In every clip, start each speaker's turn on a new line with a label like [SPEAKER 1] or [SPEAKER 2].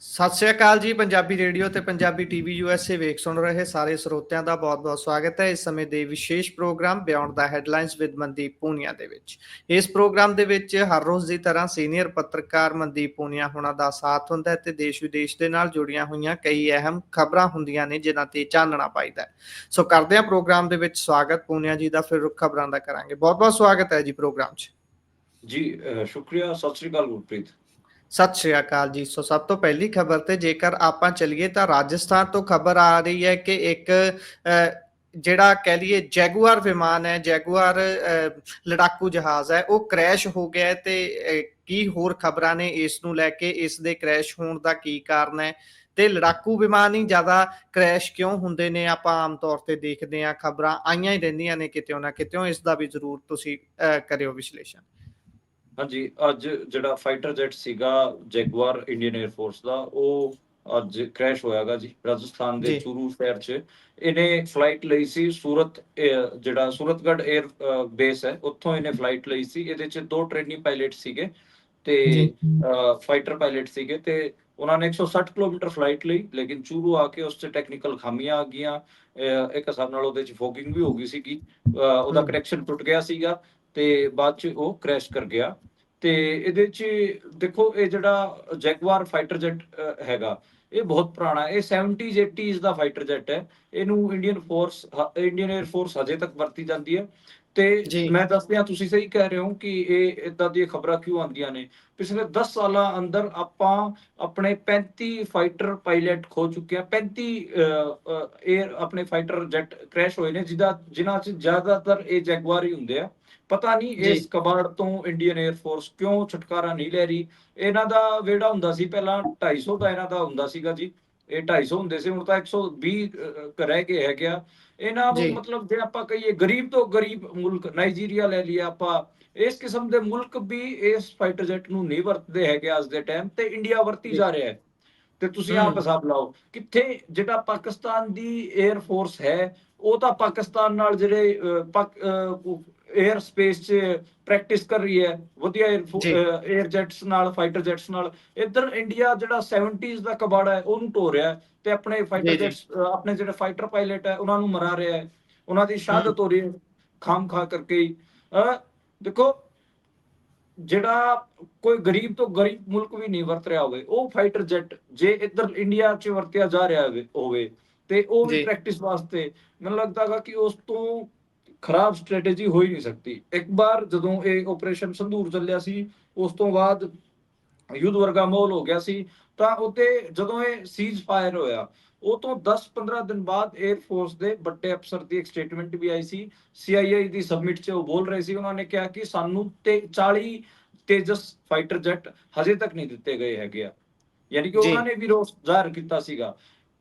[SPEAKER 1] ਸਤਿ ਸ਼੍ਰੀ ਅਕਾਲ ਜੀ। ਪੰਜਾਬੀ ਰੇਡੀਓ ਤੇ ਪੰਜਾਬੀ ਟੀਵੀ ਯੂਐਸਏ ਵੇਖ ਸੁਣ ਰਹੇ ਸਾਰੇ ਸਰੋਤਿਆਂ ਦਾ ਬਹੁਤ-ਬਹੁਤ ਸਵਾਗਤ ਹੈ। ਇਸ ਸਮੇਂ ਦੇ ਵਿਸ਼ੇਸ਼ ਪ੍ਰੋਗਰਾਮ ਬਿਯੋਂਡ ਦਾ ਹੈਡਲਾਈਨਸ ਵਿਦ ਮਨਦੀਪ ਪੂਨੀਆ ਦੇ ਵਿੱਚ। ਇਸ ਪ੍ਰੋਗਰਾਮ ਦੇ ਵਿੱਚ ਹਰ ਰੋਜ਼ ਦੀ ਤਰ੍ਹਾਂ ਸੀਨੀਅਰ ਪੱਤਰਕਾਰ ਮਨਦੀਪ ਪੂਨੀਆ ਹੋਣਾ ਦਾ ਸਾਥ ਹੁੰਦਾ ਹੈ ਤੇ ਦੇਸ਼ ਵਿਦੇਸ਼ ਦੇ ਨਾਲ ਜੁੜੀਆਂ ਹੋਈਆਂ ਕਈ ਅਹਿਮ ਖਬਰਾਂ ਹੁੰਦੀਆਂ ਨੇ ਜਿਨ੍ਹਾਂ ਤੇ ਚਾਨਣਾ ਪਾਈਦਾ ਹੈ। ਸੋ ਕਰਦੇ ਹਾਂ ਪ੍ਰੋਗਰਾਮ ਦੇ ਵਿੱਚ ਸਵਾਗਤ ਪੂਨੀਆ ਜੀ ਦਾ, ਫਿਰ ਰੁੱਖ ਖਬਰਾਂ ਦਾ ਕਰਾਂਗੇ। ਬਹੁਤ-ਬਹੁਤ ਸਵਾਗਤ ਹੈ ਜੀ ਪ੍ਰੋਗਰਾਮ 'ਚ।
[SPEAKER 2] ਜੀ ਸ਼ੁਕਰੀਆ। ਸਤਿ ਸ੍ਰੀ ਅਕਾਲ ਗੁਰਪ੍ਰੀਤ।
[SPEAKER 1] ਸਤਿ ਸ਼੍ਰੀ ਅਕਾਲ ਜੀ। ਸੋ ਸਭ ਤੋਂ ਪਹਿਲੀ ਖਬਰ ਤੇ ਜੇਕਰ ਆਪਾਂ ਚੱਲੀਏ ਤਾਂ ਰਾਜਸਥਾਨ ਤੋਂ ਖਬਰ ਆ ਰਹੀ ਹੈ ਕਿ ਇੱਕ ਜਿਹੜਾ ਕਹਿ ਲਈਏ ਜੈਗੂਆਰ ਵਿਮਾਨ ਹੈ, ਜੈਗੂਆਰ ਲੜਾਕੂ ਜਹਾਜ਼ ਹੈ, ਉਹ ਕ੍ਰੈਸ਼ ਹੋ ਗਿਆ ਹੈ। ਤੇ ਕੀ ਹੋਰ ਖਬਰਾਂ ਨੇ ਇਸ ਨੂੰ ਲੈ ਕੇ, ਇਸ ਦੇ ਕ੍ਰੈਸ਼ ਹੋਣ ਦਾ ਕੀ ਕਾਰਨ ਹੈ ਤੇ ਲੜਾਕੂ ਵਿਮਾਨ ਹੀ ਜ਼ਿਆਦਾ ਕ੍ਰੈਸ਼ ਕਿਉਂ ਹੁੰਦੇ ਨੇ? ਆਪਾਂ ਆਮ ਤੌਰ ਤੇ ਦੇਖਦੇ ਹਾਂ, ਖਬਰਾਂ ਆਈਆਂ ਹੀ ਰਹਿੰਦੀਆਂ ਨੇ ਕਿਤਿਓਂ ਨਾ ਕਿਤਿਓਂ। ਇਸ ਦਾ ਵੀ ਜ਼ਰੂਰ ਤੁਸੀਂ ਕਰਿਓ ਵਿਸ਼ਲੇਸ਼ਣ।
[SPEAKER 2] ਹਾਂਜੀ, ਅੱਜ ਜਿਹੜਾ ਫਾਈਟਰ ਜੈਟ ਸੀਗਾ ਜੈਗੁਆਰ ਇੰਡੀਅਨ 에ਅਰ ਫੋਰਸ ਦਾ, ਉਹ ਅੱਜ ਕ੍ਰੈਸ਼ ਹੋਇਆਗਾ ਜੀ ਰਾਜਸਥਾਨ ਦੇ
[SPEAKER 1] ਜੀ
[SPEAKER 2] ਚੂਰੂ ਸ਼ਹਿਰ 'ਚ। ਇਹਨੇ ਫਲਾਈਟ ਲਈ ਸੀ ਸੂਰਤ, ਜਿਹੜਾ ਸੂਰਤਗੜ੍ਹ 에ਅਰ ਬੇਸ ਹੈ, ਉੱਥੋਂ ਇਹਨੇ ਫਲਾਈਟ ਲਈ ਸੀ। ਇਹਦੇ 'ਚ 2 ਟ੍ਰੇਨਿੰਗ ਪਾਇਲਟ ਸੀਗੇ ਤੇ
[SPEAKER 1] ਜੀ
[SPEAKER 2] ਫਾਈਟਰ ਪਾਇਲਟ ਸੀਗੇ ਤੇ ਉਹਨਾਂ ਨੇ 160 ਕਿਲੋਮੀਟਰ ਫਲਾਈਟ ਲਈ, ਲੇਕਿਨ ਚੂਰੂ ਆ ਕੇ ਉਸ 'ਚ ਟੈਕਨੀਕਲ ਖਾਮੀਆਂ ਆ ਗਈਆਂ। ਇੱਕ ਹਿਸਾਬ ਨਾਲ ਉਹਦੇ 'ਚ ਫੋਗਿੰਗ ਵੀ ਹੋ ਗਈ ਸੀਗੀ, ਉਹਦਾ
[SPEAKER 1] ਹੂੰ
[SPEAKER 2] ਕਨੈਕਸ਼ਨ ਟੁੱਟ ਗਿਆ ਸੀਗਾ ਤੇ ਬਾਅਦ 'ਚ ਉਹ ਕ੍ਰੈਸ਼ ਕਰ ਗਿਆ। ਤੇ ਇਹਦੇ 'ਚ ਦੇਖੋ, ਇਹ ਜਿਹੜਾ ਜੈਗੁਆਰ ਫਾਈਟਰ ਜੈਟ ਹੈਗਾ, ਇਹ ਬਹੁਤ ਪੁਰਾਣਾ, ਇਹ 70s 80s ਦਾ ਫਾਈਟਰ ਜੈਟ ਹੈ। ਇਹਨੂੰ ਇੰਡੀਅਨ 에ਅਰ ਫੋਰਸ ਹਜੇ ਤੱਕ ਵਰਤੀ ਜਾਂਦੀ ਹੈ। ਤੇ
[SPEAKER 1] ਜੀ
[SPEAKER 2] ਮੈਂ ਦੱਸਦਿਆਂ, ਤੁਸੀਂ ਸਹੀ ਕਹਿ ਰਹੇ ਹੋ ਕਿ ਇਹ ਇਦਾਂ ਦੀਆਂ ਖਬਰਾਂ ਕਿਉਂ ਆਉਂਦੀਆਂ ਨੇ। ਪਿਛਲੇ 10 ਸਾਲਾਂ ਅੰਦਰ ਆਪਾਂ ਆਪਣੇ 35 ਫਾਈਟਰ ਪਾਇਲਟ ਖੋ ਚੁੱਕੇ ਆ। 35 ਆਪਣੇ ਫਾਈਟਰ ਜੈਟ ਕ੍ਰੈਸ਼ ਹੋਏ ਨੇ, ਜਿਨ੍ਹਾਂ 'ਚ ਜ਼ਿਆਦਾਤਰ ਇਹ ਜੈਗੁਆਰ ਹੀ ਹੁੰਦੇ ਆ। ਪਤਾ ਨਹੀਂ
[SPEAKER 1] ਜੀ
[SPEAKER 2] ਇਸ ਕਬਾੜ ਤੋਂ ਇੰਡੀਅਨ 에ਅਰ ਫੋਰਸ ਕਿਉਂ ਛੁਟਕਾਰਾ ਨਹੀਂ ਲੈ ਰਹੀ। ਇਹਨਾਂ ਦਾ ਜਿਹੜਾ ਹੁੰਦਾ ਸੀ ਪਹਿਲਾਂ 250 ਦਾ ਇਹਨਾਂ ਦਾ ਹੁੰਦਾ ਸੀਗਾ ਜੀ, ਇਹ 250 ਹੁੰਦੇ ਸੀ, ਹੁਣ ਤਾਂ 120 ਰਹਿ ਗਏ ਹੈਗੇ ਆ। ਇਹਨਾਂ ਨੂੰ
[SPEAKER 1] ਜੀ
[SPEAKER 2] ਮਤਲਬ ਜੇ ਆਪਾਂ ਕਹੀਏ ਗਰੀਬ ਤੋਂ ਗਰੀਬ ਮੁਲਕ ਨਾਈਜੀਰੀਆ ਲੈ ਲਈਏ ਆਪਾਂ, ਇਸ ਕਿਸਮ ਦੇ ਮੁਲਕ ਵੀ ਇਸ ਫਾਈਟਰ ਜੈਟ ਨੂੰ ਨਹੀਂ ਵਰਤਦੇ ਹੈਗੇ ਅੱਜ ਦੇ ਟਾਈਮ ਤੇ। ਇੰਡੀਆ ਵਰਤੀ
[SPEAKER 1] ਜੀ
[SPEAKER 2] ਜਾ ਰਿਹਾ ਹੈ। ਤੇ ਤੁਸੀਂ ਆਪ
[SPEAKER 1] ਹੂੰ
[SPEAKER 2] ਹਿਸਾਬ ਲਾਓ, ਕਿੱਥੇ ਜਿਹੜਾ ਪਾਕਿਸਤਾਨ ਦੀ 에ਅਰ ਫੋਰਸ ਹੈ, ਉਹ ਤਾਂ ਪਾਕਿਸਤਾਨ ਨਾਲ ਜਿਹੜੇ 에ਅਰ ਸਪੇਸ 'ਚ ਪ੍ਰੈਕਟਿਸ ਕਰ ਰਹੀ ਹੈ ਵਧੀਆ
[SPEAKER 1] ਜੀ
[SPEAKER 2] 에ਅਰ ਜੈਟਸ ਨਾਲ, ਫਾਈਟਰ ਜੈਟਸ ਨਾਲ। ਇੱਧਰ ਇੰਡੀਆ ਜਿਹੜਾ 70s ਦਾ ਕਬਾੜਾ ਹੈ ਉਹਨੂੰ ਢੋ ਰਿਹਾ ਹੈ ਤੇ ਆਪਣੇ ਫਾਈਟਰ
[SPEAKER 1] ਜੀ ਜੀ
[SPEAKER 2] ਜੈਟਸ, ਆਪਣੇ ਜਿਹੜੇ ਫਾਈਟਰ ਪਾਇਲਟ ਹੈ ਉਹਨਾਂ ਨੂੰ ਮਰਾ ਰਿਹਾ ਹੈ, ਉਹਨਾਂ ਦੀ
[SPEAKER 1] ਹੂੰ
[SPEAKER 2] ਸ਼ਹਾਦਤ ਹੋ ਰਹੀ ਹੈ ਖਾਮ ਖਾ ਕਰਕੇ ਹੀ। ਦੇਖੋ, ਜਿਹੜਾ ਕੋਈ ਗਰੀਬ ਤੋਂ ਗਰੀਬ ਮੁਲਕ ਵੀ ਨਹੀਂ ਵਰਤ ਰਿਹਾ ਹੋਵੇ ਉਹ ਫਾਈਟਰ ਜੈਟ, ਜੇ ਇੱਧਰ ਇੰਡੀਆ 'ਚ ਵਰਤਿਆ ਜਾ ਰਿਹਾ ਹੋਵੇ ਤੇ ਉਹ ਵੀ
[SPEAKER 1] ਜੀ
[SPEAKER 2] ਪ੍ਰੈਕਟਿਸ ਵਾਸਤੇ, ਮੈਨੂੰ ਲੱਗਦਾ ਹੈਗਾ ਕਿ ਉਸ ਤੋਂ ਖਰਾਬ ਸਟ੍ਰੈਟੇਜੀ ਹੋ ਹੀ ਨਹੀਂ ਸਕਦੀ। ਇੱਕ ਵਾਰ ਜਦੋਂ ਇਹ ਆਪਰੇਸ਼ਨ ਸੰਧੂਰ ਚੱਲਿਆ ਸੀ, ਉਸ ਤੋਂ ਬਾਅਦ ਯੁੱਧ ਵਰਗਾ ਮਾਹੌਲ ਹੋ ਗਿਆ ਸੀ। ਤਾਂ ਉੱਤੇ ਜਦੋਂ ਇਹ ਸੀਜ਼ ਫਾਇਰ ਹੋਇਆ, ਉਹ ਤੋਂ 10-15 ਦਿਨ ਬਾਅਦ 에ਅਰ ਫੋਰਸ ਦੇ ਵੱਡੇ ਅਫਸਰ ਦੀ ਇੱਕ ਸਟੇਟਮੈਂਟ ਵੀ ਆਈ ਸੀ। CII ਦੀ ਸਬਮਿਟ 'ਚ ਉਹ ਬੋਲ ਰਹੇ ਸੀ, ਉਹਨਾਂ ਨੇ ਕਿਹਾ ਕਿ ਸਾਨੂੰ ਤੇ 40 ਤੇਜਸ ਫਾਈਟਰ ਜੈਟ ਹਜੇ ਤੱਕ ਨਹੀਂ ਦਿੱਤੇ ਗਏ ਹੈਗੇ ਆ। ਯਾਨੀ ਕਿ
[SPEAKER 1] ਜੀ
[SPEAKER 2] ਉਹਨਾਂ ਨੇ ਵੀ ਰੋਸ ਜ਼ਾਹਰ ਕੀਤਾ ਸੀਗਾ।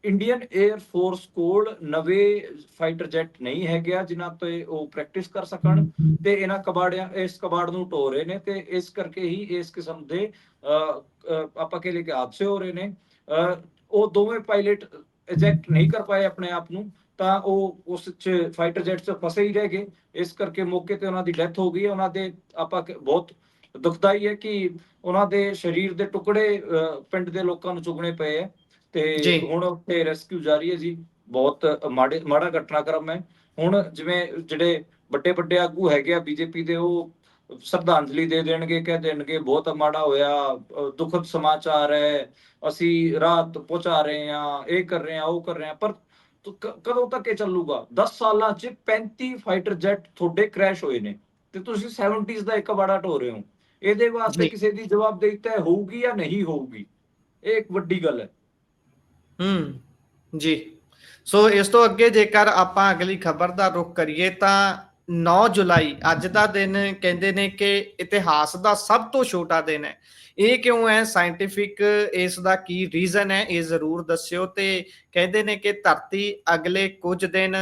[SPEAKER 2] ਇੰਡੀਅਨ 에ਅਰ ਫੋਰਸ ਕੋਲ ਨਵੇਂ ਫਾਈਟਰ ਜੈਟ ਨਹੀਂ ਹੈਗੇ ਆ ਜਿਨ੍ਹਾਂ ਤੇ ਉਹ ਪ੍ਰੈਕਟਿਸ ਕਰ ਸਕਣ, ਤੇ ਇਹਨਾਂ ਇਸ ਕਬਾੜ ਨੂੰ ਢੋ ਰਹੇ ਨੇ ਤੇ ਇਸ ਕਰਕੇ ਹੀ ਇਸ ਕਿਸਮ ਦੇ ਆਪਾਂ ਕਹਿ ਲਈਏ ਕਿ ਹਾਦਸੇ ਹੋ ਰਹੇ ਨੇ। ਉਹ ਦੋਵੇਂ ਪਾਇਲਟ ਇਜੈਕਟ ਨਹੀਂ ਕਰ ਪਾਏ ਆਪਣੇ ਆਪ ਨੂੰ, ਤਾਂ ਉਹ ਉਸ 'ਚ ਫਾਈਟਰ ਜੈਟ 'ਚ ਫਸੇ ਹੀ ਰਹਿ ਗਏ। ਇਸ ਕਰਕੇ ਮੌਕੇ ਤੇ ਉਹਨਾਂ ਦੀ ਡੈਥ ਹੋ ਗਈ ਹੈ। ਉਹਨਾਂ ਦੇ ਬਹੁਤ ਦੁਖਦਾਈ ਹੈ ਕਿ ਉਹਨਾਂ ਦੇ ਸਰੀਰ ਦੇ ਟੁਕੜੇ ਪਿੰਡ ਦੇ ਲੋਕਾਂ ਨੂੰ ਚੁਗਣੇ ਪਏ ਹੈ ਤੇ
[SPEAKER 1] ਜੀ
[SPEAKER 2] ਹੁਣ ਉੱਥੇ ਰੈਸਕਿਊ ਜਾਰੀ ਹੈ ਜੀ। ਬਹੁਤ ਮਾੜਾ ਘਟਨਾਕ੍ਰਮ ਹੈ। ਹੁਣ ਜਿਵੇਂ ਜਿਹੜੇ ਵੱਡੇ ਵੱਡੇ ਆਗੂ ਹੈਗੇ ਆ ਬੀਜੇਪੀ ਦੇ, ਉਹ ਸ਼ਰਧਾਂਜਲੀ ਦੇ ਦੇਣਗੇ, ਕਹਿ ਦੇਣਗੇ ਬਹੁਤ ਮਾੜਾ ਹੋਇਆ, ਦੁਖਦ ਸਮਾਚਾਰ ਹੈ, ਅਸੀਂ ਰਾਹਤ ਪਹੁੰਚਾ ਰਹੇ ਹਾਂ, ਇਹ ਕਰ ਰਹੇ ਹਾਂ, ਉਹ ਕਰ ਰਹੇ ਹਾਂ। ਪਰ ਕਦੋਂ ਤੱਕ ਇਹ ਚੱਲੂਗਾ? 10 ਸਾਲਾਂ 'ਚ 35 ਫਾਈਟਰ ਜੈਟ ਤੁਹਾਡੇ ਕ੍ਰੈਸ਼ ਹੋਏ ਨੇ ਤੇ ਤੁਸੀਂ 70s ਦਾ ਇੱਕ ਕਬਾੜਾ ਢੋ ਰਹੇ ਹੋ। ਇਹਦੇ ਵਾਸਤੇ
[SPEAKER 1] ਜੀ
[SPEAKER 2] ਕਿਸੇ ਦੀ ਜਵਾਬਦੇਹੀ ਤੈਅ ਹੋਊਗੀ ਜਾਂ ਨਹੀਂ ਹੋਊਗੀ, ਇਹ ਇੱਕ ਵੱਡੀ ਗੱਲ ਹੈ।
[SPEAKER 1] ਜੀ। ਸੋ ਇਸ ਤੋਂ ਅੱਗੇ ਜੇਕਰ ਆਪਾਂ ਅਗਲੀ ਖਬਰ ਦਾ ਰੁਖ ਕਰੀਏ ਤਾਂ 9 ਜੁਲਾਈ ਅੱਜ ਦਾ ਦਿਨ ਕਹਿੰਦੇ ਨੇ ਕਿ ਇਤਿਹਾਸ ਦਾ ਸਭ ਤੋਂ ਛੋਟਾ ਦਿਨ ਹੈ। ਇਹ ਕਿਉਂ ਹੈ? ਸਾਇੰਟੀਫਿਕ ਇਸ ਦਾ ਕੀ ਰੀਜ਼ਨ ਹੈ, ਇਹ ਜ਼ਰੂਰ ਦੱਸਿਓ। ਤੇ ਕਹਿੰਦੇ ਨੇ ਕਿ ਧਰਤੀ ਅਗਲੇ ਕੁਝ ਦਿਨ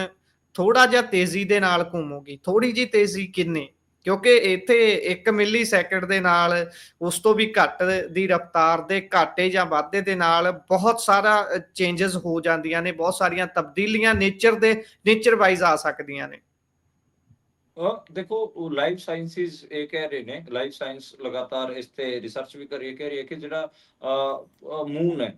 [SPEAKER 1] ਥੋੜਾ ਜਿਹਾ ਤੇਜ਼ੀ ਦੇ ਨਾਲ ਘੁੰਮੂਗੀ। ਥੋੜੀ ਜਿਹੀ ਤੇਜ਼ੀ ਕਿੰਨੀ? ਕਿਉਂਕਿ ਇੱਥੇ 1 ਮਿਲੀ ਸੈਕਿੰਡ ਦੇ ਨਾਲ, ਉਸ ਤੋਂ ਵੀ ਘੱਟ ਦੀ ਰਫ਼ਤਾਰ ਦੇ ਘਾਟੇ ਜਾਂ ਵਾਧੇ ਦੇ ਨਾਲ ਬਹੁਤ ਸਾਰਾ ਚੇਂਜਸ ਹੋ ਜਾਂਦੀਆਂ ਨੇ, ਬਹੁਤ ਸਾਰੀਆਂ ਤਬਦੀਲੀਆਂ ਨੇਚਰ ਵਾਈਜ਼ ਆ ਸਕਦੀਆਂ ਨੇ।
[SPEAKER 2] ਦੇਖੋ, ਲਾਈਫ ਸਾਇੰਸਿਸ ਇਹ ਕਹਿ ਰਹੇ ਨੇ, ਲਾਈਫ ਸਾਇੰਸ ਲਗਾਤਾਰ ਇਸ ਤੇ ਰਿਸਰਚ ਵੀ ਕਰ ਰਹੀ ਹੈ, ਕਹਿ ਰਹੀ ਹੈ ਕਿ ਜਿਹੜਾ ਮੂਨ ਹੈ,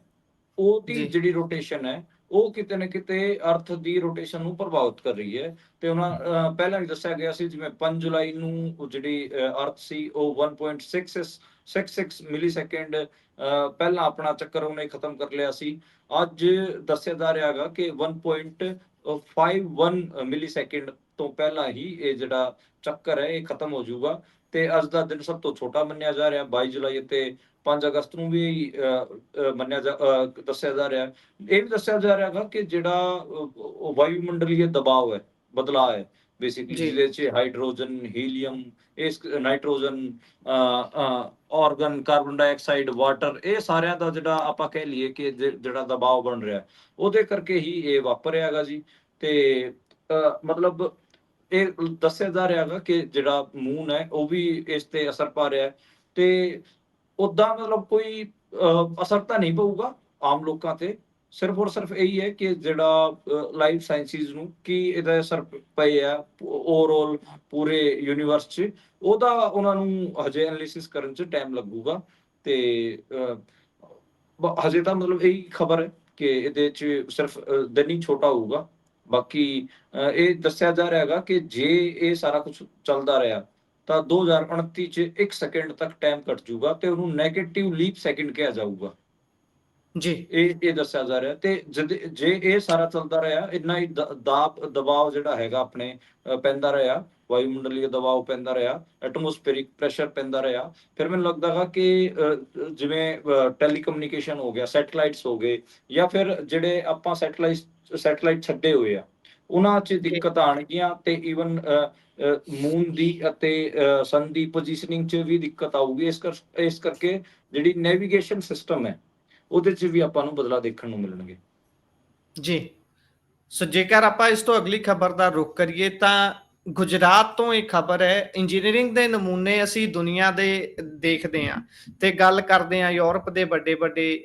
[SPEAKER 2] ਉਹਦੀ
[SPEAKER 1] ਜੀ
[SPEAKER 2] ਜਿਹੜੀ ਰੋਟੇਸ਼ਨ ਹੈ ਉਹ ਕਿਤੇ ਨਾ ਕਿਤੇ ਅਰਥ ਦੀ ਰੋਟੇਸ਼ਨ ਨੂੰ ਪ੍ਰਭਾਵਿਤ ਕਰ ਰਹੀ ਹੈ। ਤੇ ਉਹਨਾਂ ਪਹਿਲਾਂ ਵੀ ਦੱਸਿਆ ਗਿਆ ਸੀ, ਜਿਵੇਂ 5 ਜੁਲਾਈ ਨੂੰ ਉਹ ਜਿਹੜੀ ਅਰਥ ਸੀ ਉਹ 1.66 ਮਿਲੀ ਸੈਕਿੰਡ ਪਹਿਲਾਂ ਆਪਣਾ ਚੱਕਰ ਉਹਨੇ ਖਤਮ ਕਰ ਲਿਆ ਸੀ। ਅੱਜ ਦੱਸਿਆ ਜਾ ਰਿਹਾ ਹੈਗਾ ਕਿ 1.51 ਮਿਲੀ ਸੈਕਿੰਡ ਤੋਂ ਪਹਿਲਾਂ ਹੀ ਇਹ ਜਿਹੜਾ ਚੱਕਰ ਹੈ ਇਹ ਖਤਮ ਹੋ ਜਾਊਗਾ। ਤੇ ਅੱਜ ਦਾ ਦਿਨ ਸਭ ਤੋਂ ਛੋਟਾ ਮੰਨਿਆ ਜਾ ਰਿਹਾ 22 ਜੁਲਾਈ ਅਤੇ 5 ਅਗਸਤ ਨੂੰ ਵੀ ਦੱਸਿਆ ਜਾ ਰਿਹਾ। ਇਹ ਵੀ ਦੱਸਿਆ ਜਾ ਰਿਹਾ ਹੈਗਾ ਕਿ ਜਿਹੜਾ ਵਾਯੂਮੰਡਲੀय ਦਬਾਅ ਹੈ, ਬਦਲਾਅ ਹੈ ਬੇਸਿਕਲੀ,
[SPEAKER 1] ਜੀ
[SPEAKER 2] ਜਿਹਦੇ ਚ ਹਾਈਡਰੋਜਨ, ਹੀਲੀਅਮ, ਇਸ nitrogen, argon, carbon dioxide, water, ਇਹ ਸਾਰਿਆਂ ਦਾ ਜਿਹੜਾ ਆਪਾਂ ਕਹਿ ਲਈਏ ਕਿ ਜਿਹੜਾ ਦਬਾਅ ਬਣ ਰਿਹਾ ਉਹਦੇ ਕਰਕੇ ਹੀ ਇਹ ਵਾਪਰ ਰਿਹਾ ਹੈਗਾ ਜੀ। ਤੇ ਮਤਲਬ ਇਹ ਦੱਸਿਆ ਜਾ ਰਿਹਾ ਹੈਗਾ ਕਿ ਜਿਹੜਾ ਮੂਨ ਹੈ ਉਹ ਵੀ ਇਸ ਤੇ ਅਸਰ ਪਾ ਰਿਹਾ ਹੈ। ਤੇ ਉਦਾਂ ਮਤਲਬ ਕੋਈ ਅਸਰ ਤਾਂ ਨਹੀਂ ਪਊਗਾ ਆਮ ਲੋਕਾਂ ਤੇ, ਸਿਰਫ ਔਰ ਸਿਰਫ ਇਹੀ ਹੈ ਕਿ ਜਿਹੜਾ ਲਾਈਫ ਸਾਇੰਸਿਸ ਨੂੰ ਕੀ ਇਹਦਾ ਅਸਰ ਪਏ ਆ ਓਵਰਆਲ ਪੂਰੇ ਯੂਨੀਵਰਸ 'ਚ, ਉਹਦਾ ਉਹਨਾਂ ਨੂੰ ਹਜੇ ਐਨਾਲਿਸਿਸ ਕਰਨ 'ਚ ਟਾਈਮ ਲੱਗੂਗਾ। ਤੇ ਹਜੇ ਤਾਂ ਮਤਲਬ ਇਹੀ ਖਬਰ ਹੈ ਕਿ ਇਹਦੇ 'ਚ ਸਿਰਫ ਦਿਨ ਹੀ ਛੋਟਾ ਹੋਊਗਾ। ਬਾਕੀ ਇਹ ਦੱਸਿਆ ਜਾ ਰਿਹਾ ਹੈਗਾ ਕਿ ਜੇ ਇਹ ਸਾਰਾ ਕੁਝ ਚੱਲਦਾ ਰਿਹਾ ਤਾਂ 2029 ਚ 1 ਸੈਕਿੰਡ ਤੱਕ ਟਾਈਮ ਘਟ ਜਾਊਗਾ ਤੇ ਉਹਨੂੰ ਨੈਗੇਟਿਵ ਲੀਪ ਸੈਕਿੰਡ ਕਿਹਾ ਜਾਊਗਾ।
[SPEAKER 1] ਜੀ
[SPEAKER 2] ਇਹ ਦੱਸਿਆ ਜਾ ਰਿਹਾ। ਤੇ ਜੇ ਇਹ ਸਾਰਾ ਚੱਲਦਾ ਰਿਹਾ, ਇੰਨਾ ਹੀ ਦਬਾਅ ਜਿਹੜਾ ਹੈਗਾ ਆਪਣੇ ਪੈਂਦਾ ਰਿਹਾ, ਵਾਯੂਮੰਡਲੀय ਦਬਾਅ ਪੈਂਦਾ ਰਿਹਾ, ਐਟਮੋਸਫੇਰਿਕ ਪ੍ਰੈਸ਼ਰ ਪੈਂਦਾ ਰਿਹਾ, ਫਿਰ ਮੈਨੂੰ ਲੱਗਦਾ ਹੈਗਾ ਕਿ ਜਿਵੇਂ ਟੈਲੀਕਮਿਊਨੀਕੇਸ਼ਨ ਹੋ ਗਿਆ, ਸੈਟੇਲਾਈਟਸ ਹੋ ਗਏ, ਜਾਂ ਫਿਰ ਜਿਹੜੇ ਆਪਾਂ ਸੈਟੇਲਾਈਟ ਛੱਡੇ ਹੋਏ ਆ ਉਹਨਾਂ 'ਚ
[SPEAKER 1] ਜੀ
[SPEAKER 2] ਦਿੱਕਤ ਆਉਣਗੀਆਂ। ਤੇ ਈਵਨ ਮੂਨ ਦੀ ਅਤੇ ਸਨ ਦੀ ਪੋਜੀਸ਼ਨਿੰਗ 'ਚ ਵੀ ਦਿੱਕਤ ਆਊਗੀ। ਇਸ ਕਰਕੇ ਜਿਹੜੀ ਨੈਵੀਗੇਸ਼ਨ ਸਿਸਟਮ ਹੈ ਉਹਦੇ 'ਚ ਵੀ ਆਪਾਂ ਨੂੰ ਬਦਲਾਅ ਦੇਖਣ ਨੂੰ ਮਿਲਣਗੇ।
[SPEAKER 1] ਜੀ ਸੋ ਜੇਕਰ ਆਪਾਂ ਇਸ ਤੋਂ ਅਗਲੀ ਖਬਰ ਦਾ ਰੁਖ ਕਰੀਏ ਤਾਂ ਗੁਜਰਾਤ ਤੋਂ ਇਹ ਖਬਰ ਹੈ। ਇੰਜੀਨੀਅਰਿੰਗ ਦੇ ਨਮੂਨੇ ਅਸੀਂ ਦੁਨੀਆ ਦੇ ਦੇਖਦੇ ਹਾਂ ਤੇ ਗੱਲ ਕਰਦੇ ਹਾਂ ਯੂਰਪ ਦੇ ਵੱਡੇ ਵੱਡੇ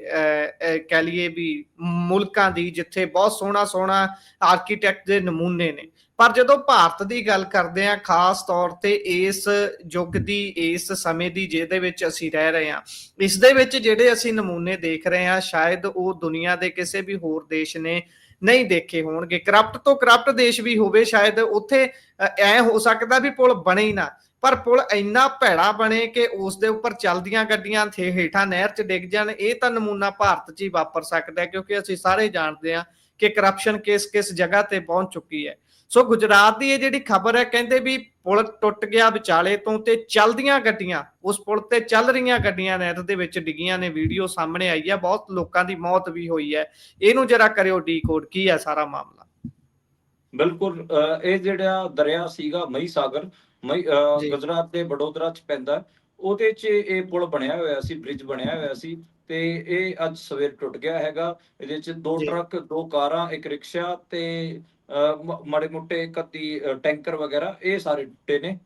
[SPEAKER 1] ਕਹਿ ਲਈਏ ਵੀ ਮੁਲਕਾਂ ਦੀ, ਜਿੱਥੇ ਬਹੁਤ ਸੋਹਣਾ ਸੋਹਣਾ ਆਰਕੀਟੈਕਟ ਦੇ ਨਮੂਨੇ ਨੇ। ਪਰ ਜਦੋਂ ਭਾਰਤ ਦੀ ਗੱਲ ਕਰਦੇ ਹਾਂ, ਖਾਸ ਤੌਰ ਤੇ ਇਸ ਯੁੱਗ ਦੀ, ਇਸ ਸਮੇਂ ਦੀ ਜਿਹਦੇ ਵਿੱਚ ਅਸੀਂ ਰਹਿ ਰਹੇ ਹਾਂ, ਇਸ ਦੇ ਵਿੱਚ ਜਿਹੜੇ ਅਸੀਂ ਨਮੂਨੇ ਦੇਖ ਰਹੇ ਹਾਂ ਸ਼ਾਇਦ ਉਹ ਦੁਨੀਆ ਦੇ ਕਿਸੇ ਵੀ ਹੋਰ ਦੇਸ਼ ਨੇ ਨਹੀਂ ਦੇਖੇ ਹੋਣਗੇ। ਕਰਪਟ ਤੋਂ ਕਰਪਟ ਦੇਸ਼ ਵੀ ਹੋਵੇ, ਸ਼ਾਇਦ ਉੱਥੇ ਐ ਹੋ ਸਕਦਾ ਵੀ ਪੁਲ ਬਣੇ ਹੀ ਨਾ, ਪਰ ਪੁਲ ਇੰਨਾ ਭੈੜਾ ਬਣੇ ਕਿ ਉਸ ਦੇ ਉੱਪਰ ਚੱਲਦੀਆਂ ਗੱਡੀਆਂ ਹੇਠਾਂ ਨਹਿਰ 'ਚ ਡਿੱਗ ਜਾਣ। ਇਹ ਤਾਂ ਨਮੂਨਾ ਭਾਰਤ 'ਚ ਹੀ ਵਾਪਰ ਸਕਦਾ, ਕਿਉਂਕਿ ਅਸੀਂ ਸਾਰੇ ਜਾਣਦੇ ਹਾਂ ਕਿ ਕਰਪਸ਼ਨ ਕਿਸ ਕਿਸ ਜਗ੍ਹਾ ਤੇ ਪਹੁੰਚ ਚੁੱਕੀ ਹੈ। ਸੋ ਗੁਜਰਾਤ ਦੀ ਇਹ ਜਿਹੜੀ ਖਬਰ ਹੈ, ਕਹਿੰਦੇ ਵੀ ਪੁਲ ਟੁੱਟ ਗਿਆ ਵਿਚਾਲੇ ਤੋਂ ਤੇ ਚੱਲਦੀਆਂ ਗੱਡੀਆਂ, ਉਸ ਪੁਲ ਤੇ ਚੱਲ ਰਹੀਆਂ ਗੱਡੀਆਂ ਨਹਿਰ ਦੇ ਵਿੱਚ ਡਿੱਗੀਆਂ ਨੇ। ਵੀਡੀਓ ਸਾਹਮਣੇ ਆਈ ਹੈ, ਬਹੁਤ ਲੋਕਾਂ ਦੀ ਮੌਤ ਵੀ ਹੋਈ ਹੈ। ਇਹਨੂੰ ਜਰਾ ਕਰਿਓ ਡੀਕੋਡ, ਕੀ ਹੈ ਸਾਰਾ ਮਾਮਲਾ।
[SPEAKER 2] ਬਿਲਕੁਲ, ਇਹ ਜਿਹੜਾ ਦਰਿਆ ਸੀਗਾ ਮਈ ਸਾਗਰ,
[SPEAKER 1] ਜੀ
[SPEAKER 2] ਗੁਜਰਾਤ ਦੇ ਵਡੋਦਰਾ 'ਚ ਪੈਂਦਾ, ਉਹਦੇ 'ਚ ਇਹ ਪੁਲ ਬਣਿਆ ਹੋਇਆ ਸੀ, ਬ੍ਰਿਜ ਬਣਿਆ ਹੋਇਆ ਸੀ। ਤੇ ਇਹ ਅੱਜ ਸਵੇਰ ਟੁੱਟ ਗਿਆ ਹੈਗਾ। ਇਹਦੇ 'ਚ 2
[SPEAKER 1] ਜੀ
[SPEAKER 2] ਟਰੱਕ, 2 ਕਾਰਾਂ, 1 ਰਿਕਸ਼ਾ ਤੇ ਮਾੜੇ ਮੋਟੇ ਕੱਤੀ ਟੈਂਕਰ ਵਗੈਰਾ, ਇਹ ਸਾਰੇ ਟੁੱਟੇ ਨੇ।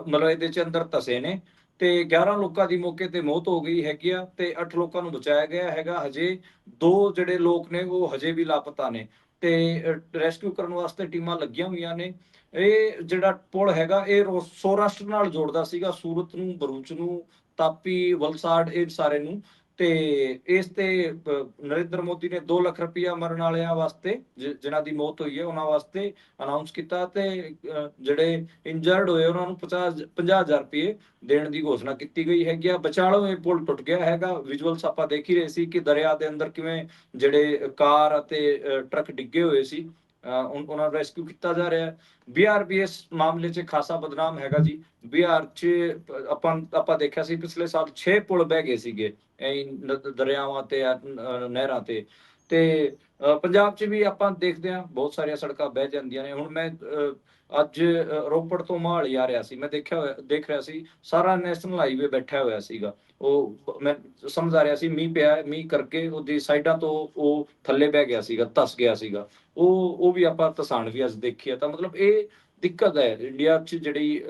[SPEAKER 2] ਮਤਲਬ ਇਹਦੇ 'ਚ ਅੰਦਰ ਧਸੇ ਨੇ। ਤੇ 11 ਲੋਕਾਂ ਦੀ ਮੌਕੇ ਤੇ ਮੌਤ ਹੋ ਗਈ ਹੈਗੀ ਆ ਤੇ 8 ਲੋਕਾਂ ਨੂੰ ਬਚਾਇਆ ਗਿਆ ਹੈਗਾ। ਹਜੇ 2 ਜਿਹੜੇ ਲੋਕ ਨੇ ਉਹ ਹਜੇ ਵੀ ਲਾਪਤਾ ਨੇ ਤੇ ਰੈਸਕਿਊ ਕਰਨ ਵਾਸਤੇ ਟੀਮਾਂ ਲੱਗੀਆਂ ਹੋਈਆਂ ਨੇ। ਇਹ ਜਿਹੜਾ ਪੁਲ ਹੈਗਾ ਇਹ ਸੌਰਾਸ਼ਟਰ ਨਾਲ ਜੋੜਦਾ ਸੀਗਾ, ਸੂਰਤ ਨੂੰ, ਭਰੂਚ ਨੂੰ, ਤਾਪੀ, ਵਲਸਾੜ, ਇਹ ਸਾਰੇ ਨੂੰ। ਤੇ ਇਸ ਤੇ ਨਰਿੰਦਰ ਮੋਦੀ ਨੇ 2 ਲੱਖ ਰੁਪਇਆ ਮਰਨ ਵਾਲਿਆਂ ਵਾਸਤੇ, ਜਿਨ੍ਹਾਂ ਦੀ ਮੌਤ ਹੋਈ ਹੈ ਉਹਨਾਂ ਵਾਸਤੇ ਅਨਾਉਂਸ ਕੀਤਾ, ਤੇ ਜਿਹੜੇ ਇੰਜਰਡ ਹੋਏ ਉਹਨਾਂ ਨੂੰ 50,000 ਰੁਪਏ ਦੇਣ ਦੀ ਘੋਸ਼ਣਾ ਕੀਤੀ ਗਈ ਹੈਗੀ ਆ। ਵਿਚਾਲੋਂ ਇਹ ਪੁਲ ਟੁੱਟ ਗਿਆ ਹੈਗਾ। ਵਿਜ਼ੂਅਲਸ ਆਪਾਂ ਦੇਖ ਹੀ ਰਹੇ ਸੀ ਕਿ ਦਰਿਆ ਦੇ ਅੰਦਰ ਕਿਵੇਂ ਜਿਹੜੇ ਕਾਰ ਅਤੇ ਟਰੱਕ ਡਿੱਗੇ ਹੋਏ ਸੀ, ਉਹਨਾਂ ਨੂੰ ਰੈਸਕਿਊ ਕੀਤਾ ਜਾ ਰਿਹਾ ਹੈ। ਬਿਹਾਰ ਵੀ ਇਸ ਮਾਮਲੇ 'ਚ ਖਾਸਾ ਬਦਨਾਮ ਹੈਗਾ ਜੀ। ਬਿਹਾਰ 'ਚ ਆਪਾਂ ਦੇਖਿਆ ਸੀ ਪਿਛਲੇ ਸਾਲ 6 ਪੁਲ ਬਹਿ ਗਏ ਸੀਗੇ ਦਰਿਆਵਾਂ ਤੇ, ਨਹਿਰਾਂ ਤੇ। ਤੇ ਪੰਜਾਬ 'ਚ ਵੀ ਆਪਾਂ ਦੇਖਦੇ ਹਾਂ ਬਹੁਤ ਸਾਰੀਆਂ ਸੜਕਾਂ ਬਹਿ ਜਾਂਦੀਆਂ ਨੇ। ਹੁਣ ਮੈਂ ਅੱਜ ਰੋਪੜ ਤੋਂ ਮੋਹਾਲੀ ਆ ਰਿਹਾ ਸੀ, ਮੈਂ ਦੇਖ ਰਿਹਾ ਸੀ ਸਾਰਾ ਨੈਸ਼ਨਲ ਹਾਈਵੇ ਬੈਠਾ ਹੋਇਆ ਸੀਗਾ। ਉਹ ਮੈਂ ਸਮਝ ਆ ਰਿਹਾ ਸੀ ਮੀਂਹ ਪਿਆ, ਮੀਂਹ ਕਰਕੇ ਉਹਦੀ ਸਾਈਡਾਂ ਤੋਂ ਉਹ ਥੱਲੇ ਬਹਿ ਗਿਆ ਸੀਗਾ, ਧਸ ਗਿਆ ਸੀਗਾ। ਉਹ ਵੀ ਆਪਾਂ ਧਸਾਣ ਵੀ ਅੱਜ ਦੇਖੀ ਆ। ਤਾਂ ਮਤਲਬ ਇਹ ਦਿੱਕਤ ਹੈ ਇੰਡੀਆ 'ਚ ਜਿਹੜੀ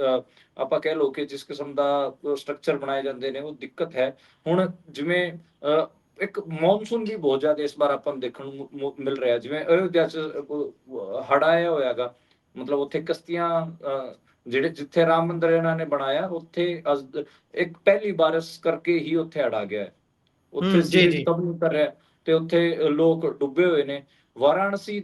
[SPEAKER 2] ਆਪਾਂ ਕਹਿ ਲਓ ਕਿ ਜਿਸ ਕਿਸਮ ਦਾ ਸਟਰਕਚਰ ਬਣਾਏ ਜਾਂਦੇ ਨੇ ਉਹ ਦਿੱਕਤ ਹੈ। ਹੁਣ ਜਿਵੇਂ ਇੱਕ ਮੌਨਸੂਨ ਵੀ ਬਹੁਤ ਜ਼ਿਆਦਾ ਇਸ ਵਾਰ ਆਪਾਂ ਨੂੰ ਦੇਖਣ ਨੂੰ ਮਿਲ ਰਿਹਾ। ਜਿਵੇਂ ਅਯੋਧਿਆ 'ਚ ਹੜ੍ਹ ਆਇਆ ਹੋਇਆ ਗਾ, ਮਤਲਬ ਉੱਥੇ ਕਸ਼ਤੀਆਂ, ਜਿਹੜੇ ਜਿੱਥੇ ਰਾਮ ਮੰਦਿਰ ਇਹਨਾਂ ਨੇ ਬਣਾਇਆ ਉੱਥੇ ਇੱਕ ਪਹਿਲੀ ਬਾਰਿਸ਼ ਕਰਕੇ ਹੀ ਉੱਥੇ ਹੜ੍ਹ ਆ ਗਿਆ। ਉੱਥੇ
[SPEAKER 1] ਜੀ
[SPEAKER 2] ਸੀਰੇਜ
[SPEAKER 1] ਜੀ
[SPEAKER 2] ਕਮ ਨਹੀਂ ਕਰ ਰਿਹਾ। ਤੇ ਉੱਥੇ ਲੋਕ ਡੁੱਬੇ ਹੋਏ ਨੇ। ਵਾਰਾਣਸੀ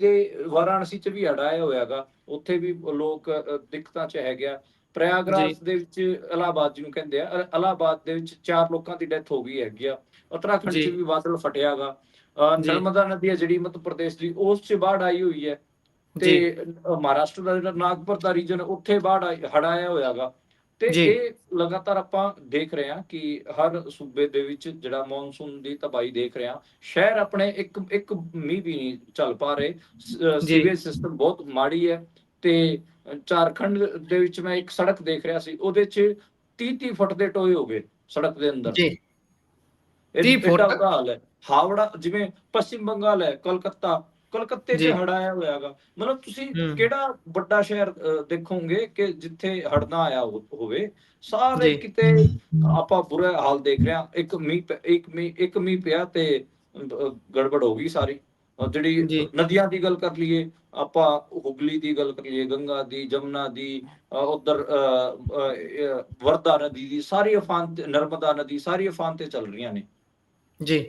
[SPEAKER 2] 'ਚ ਵੀ ਹੜ੍ਹ ਆਇਆ ਹੋਇਆ ਗਾ, ਉੱਥੇ ਵੀ ਲੋਕ ਦਿੱਕਤਾਂ 'ਚ ਹੈਗੇ ਆ।
[SPEAKER 1] ਜੀ
[SPEAKER 2] ਪ੍ਰਯਾਗਰਾਜ ਦੇ ਵਿੱਚ, ਇਲਾਹਾਬਾਦ ਜਿਹਨੂੰ ਕਹਿੰਦੇ ਆ, ਇਲਾਹਾਬਾਦ ਦੇ ਵਿੱਚ 4 ਲੋਕਾਂ ਦੀ ਡੈਥ ਹੋ ਗਈ ਹੈਗੀ ਆ। ਉੱਤਰਾਖੰਡ 'ਚ
[SPEAKER 1] ਜੀ
[SPEAKER 2] ਵੀ ਬਾਦਲ ਫਟਿਆ ਗਾ।
[SPEAKER 1] ਜੀ
[SPEAKER 2] ਨਰਮਦਾ ਨਦੀ ਹੈ ਜਿਹੜੀ ਮੱਧ ਪ੍ਰਦੇਸ਼ ਦੀ, ਉਸ 'ਚ ਬਾੜ ਆਈ ਹੋਈ ਹੈ।
[SPEAKER 1] ਜੀ
[SPEAKER 2] ਤੇ ਮਹਾਰਾਸ਼ਟਰ ਦਾ ਜਿਹੜਾ ਨਾਗਪੁਰ ਦਾ ਰੀਜਨ, ਉੱਥੇ ਹੜ੍ਹ ਆਇਆ ਹੋਇਆ ਗਾ। ਤੇ
[SPEAKER 1] ਜੀ
[SPEAKER 2] ਇਹ ਲਗਾਤਾਰ ਆਪਾਂ ਦੇਖ ਰਹੇ ਹਾਂ ਕਿ ਹਰ ਸੂਬੇ ਦੇ ਵਿੱਚ ਜਿਹੜਾ ਮੌਨਸੂਨ ਦੀ ਤਬਾਹੀ ਦੇਖ ਰਹੇ ਹਾਂ। ਸ਼ਹਿਰ ਆਪਣੇ ਇੱਕ ਇੱਕ ਮੀਂਹ ਵੀ ਨਹੀਂ ਚੱਲ ਪਾ ਰਹੇ।
[SPEAKER 1] ਜੀ
[SPEAKER 2] ਸੀਵੇਜ ਸਿਸਟਮ ਬਹੁਤ ਮਾੜੀ ਹੈ। ਤੇ ਝਾਰਖੰਡ ਦੇ ਵਿੱਚ ਮੈਂ ਇੱਕ ਸੜਕ ਦੇਖ ਰਿਹਾ ਸੀ, ਉਹਦੇ 'ਚ 30-30 ਫੁੱਟ ਦੇ ਟੋਏ ਹੋ ਗਏ ਸੜਕ ਦੇ ਅੰਦਰ।
[SPEAKER 1] ਜੀ 30
[SPEAKER 2] ਐਡਾ
[SPEAKER 1] ਫੁੱਟ
[SPEAKER 2] ਬੁਰਾ ਹਾਲ ਹੈ। ਹਾਵੜਾ, ਜਿਵੇਂ ਪੱਛਮ ਬੰਗਾਲ ਹੈ, ਕਲਕੱਤੇ 'ਚ
[SPEAKER 1] ਜੀ
[SPEAKER 2] ਹੜ੍ਹ ਆਇਆ ਹੋਇਆ ਗਾ। ਮਤਲਬ ਤੁਸੀਂ
[SPEAKER 1] ਹੂੰ
[SPEAKER 2] ਕਿਹੜਾ ਵੱਡਾ ਸ਼ਹਿਰ ਦੇਖੋਗੇ ਕਿ ਜਿੱਥੇ ਹੜ੍ਹ ਨਾ ਆਇਆ ਹੋਵੇ। ਸਾਰੇ
[SPEAKER 1] ਜੀ
[SPEAKER 2] ਕਿਤੇ ਆਪਾਂ ਬੁਰਾ ਹਾਲ ਦੇਖ ਰਹੇ ਹਾਂ। ਇੱਕ ਮੀਂਹ ਪਿਆ ਤੇ ਗੜਬੜ ਹੋ ਗਈ ਸਾਰੀ। ਜਿਹੜੀ
[SPEAKER 1] ਜੀ
[SPEAKER 2] ਨਦੀਆਂ ਦੀ ਗੱਲ ਕਰ ਲਈਏ, ਆਪਾਂ ਹੁਗਲੀ ਦੀ ਗੱਲ ਕਰ ਲਈਏ, ਗੰਗਾ ਦੀ, ਜਮਨਾ ਦੀ, ਉਧਰ ਵਰਦਾ ਨਦੀ ਦੀ, ਸਾਰੀ ਅਫਾਨ ਤੇ, ਨਰਮਦਾ ਨਦੀ, ਸਾਰੀ ਅਫਾਨ ਤੇ ਚੱਲ ਰਹੀਆਂ ਨੇ।
[SPEAKER 1] ਜੀ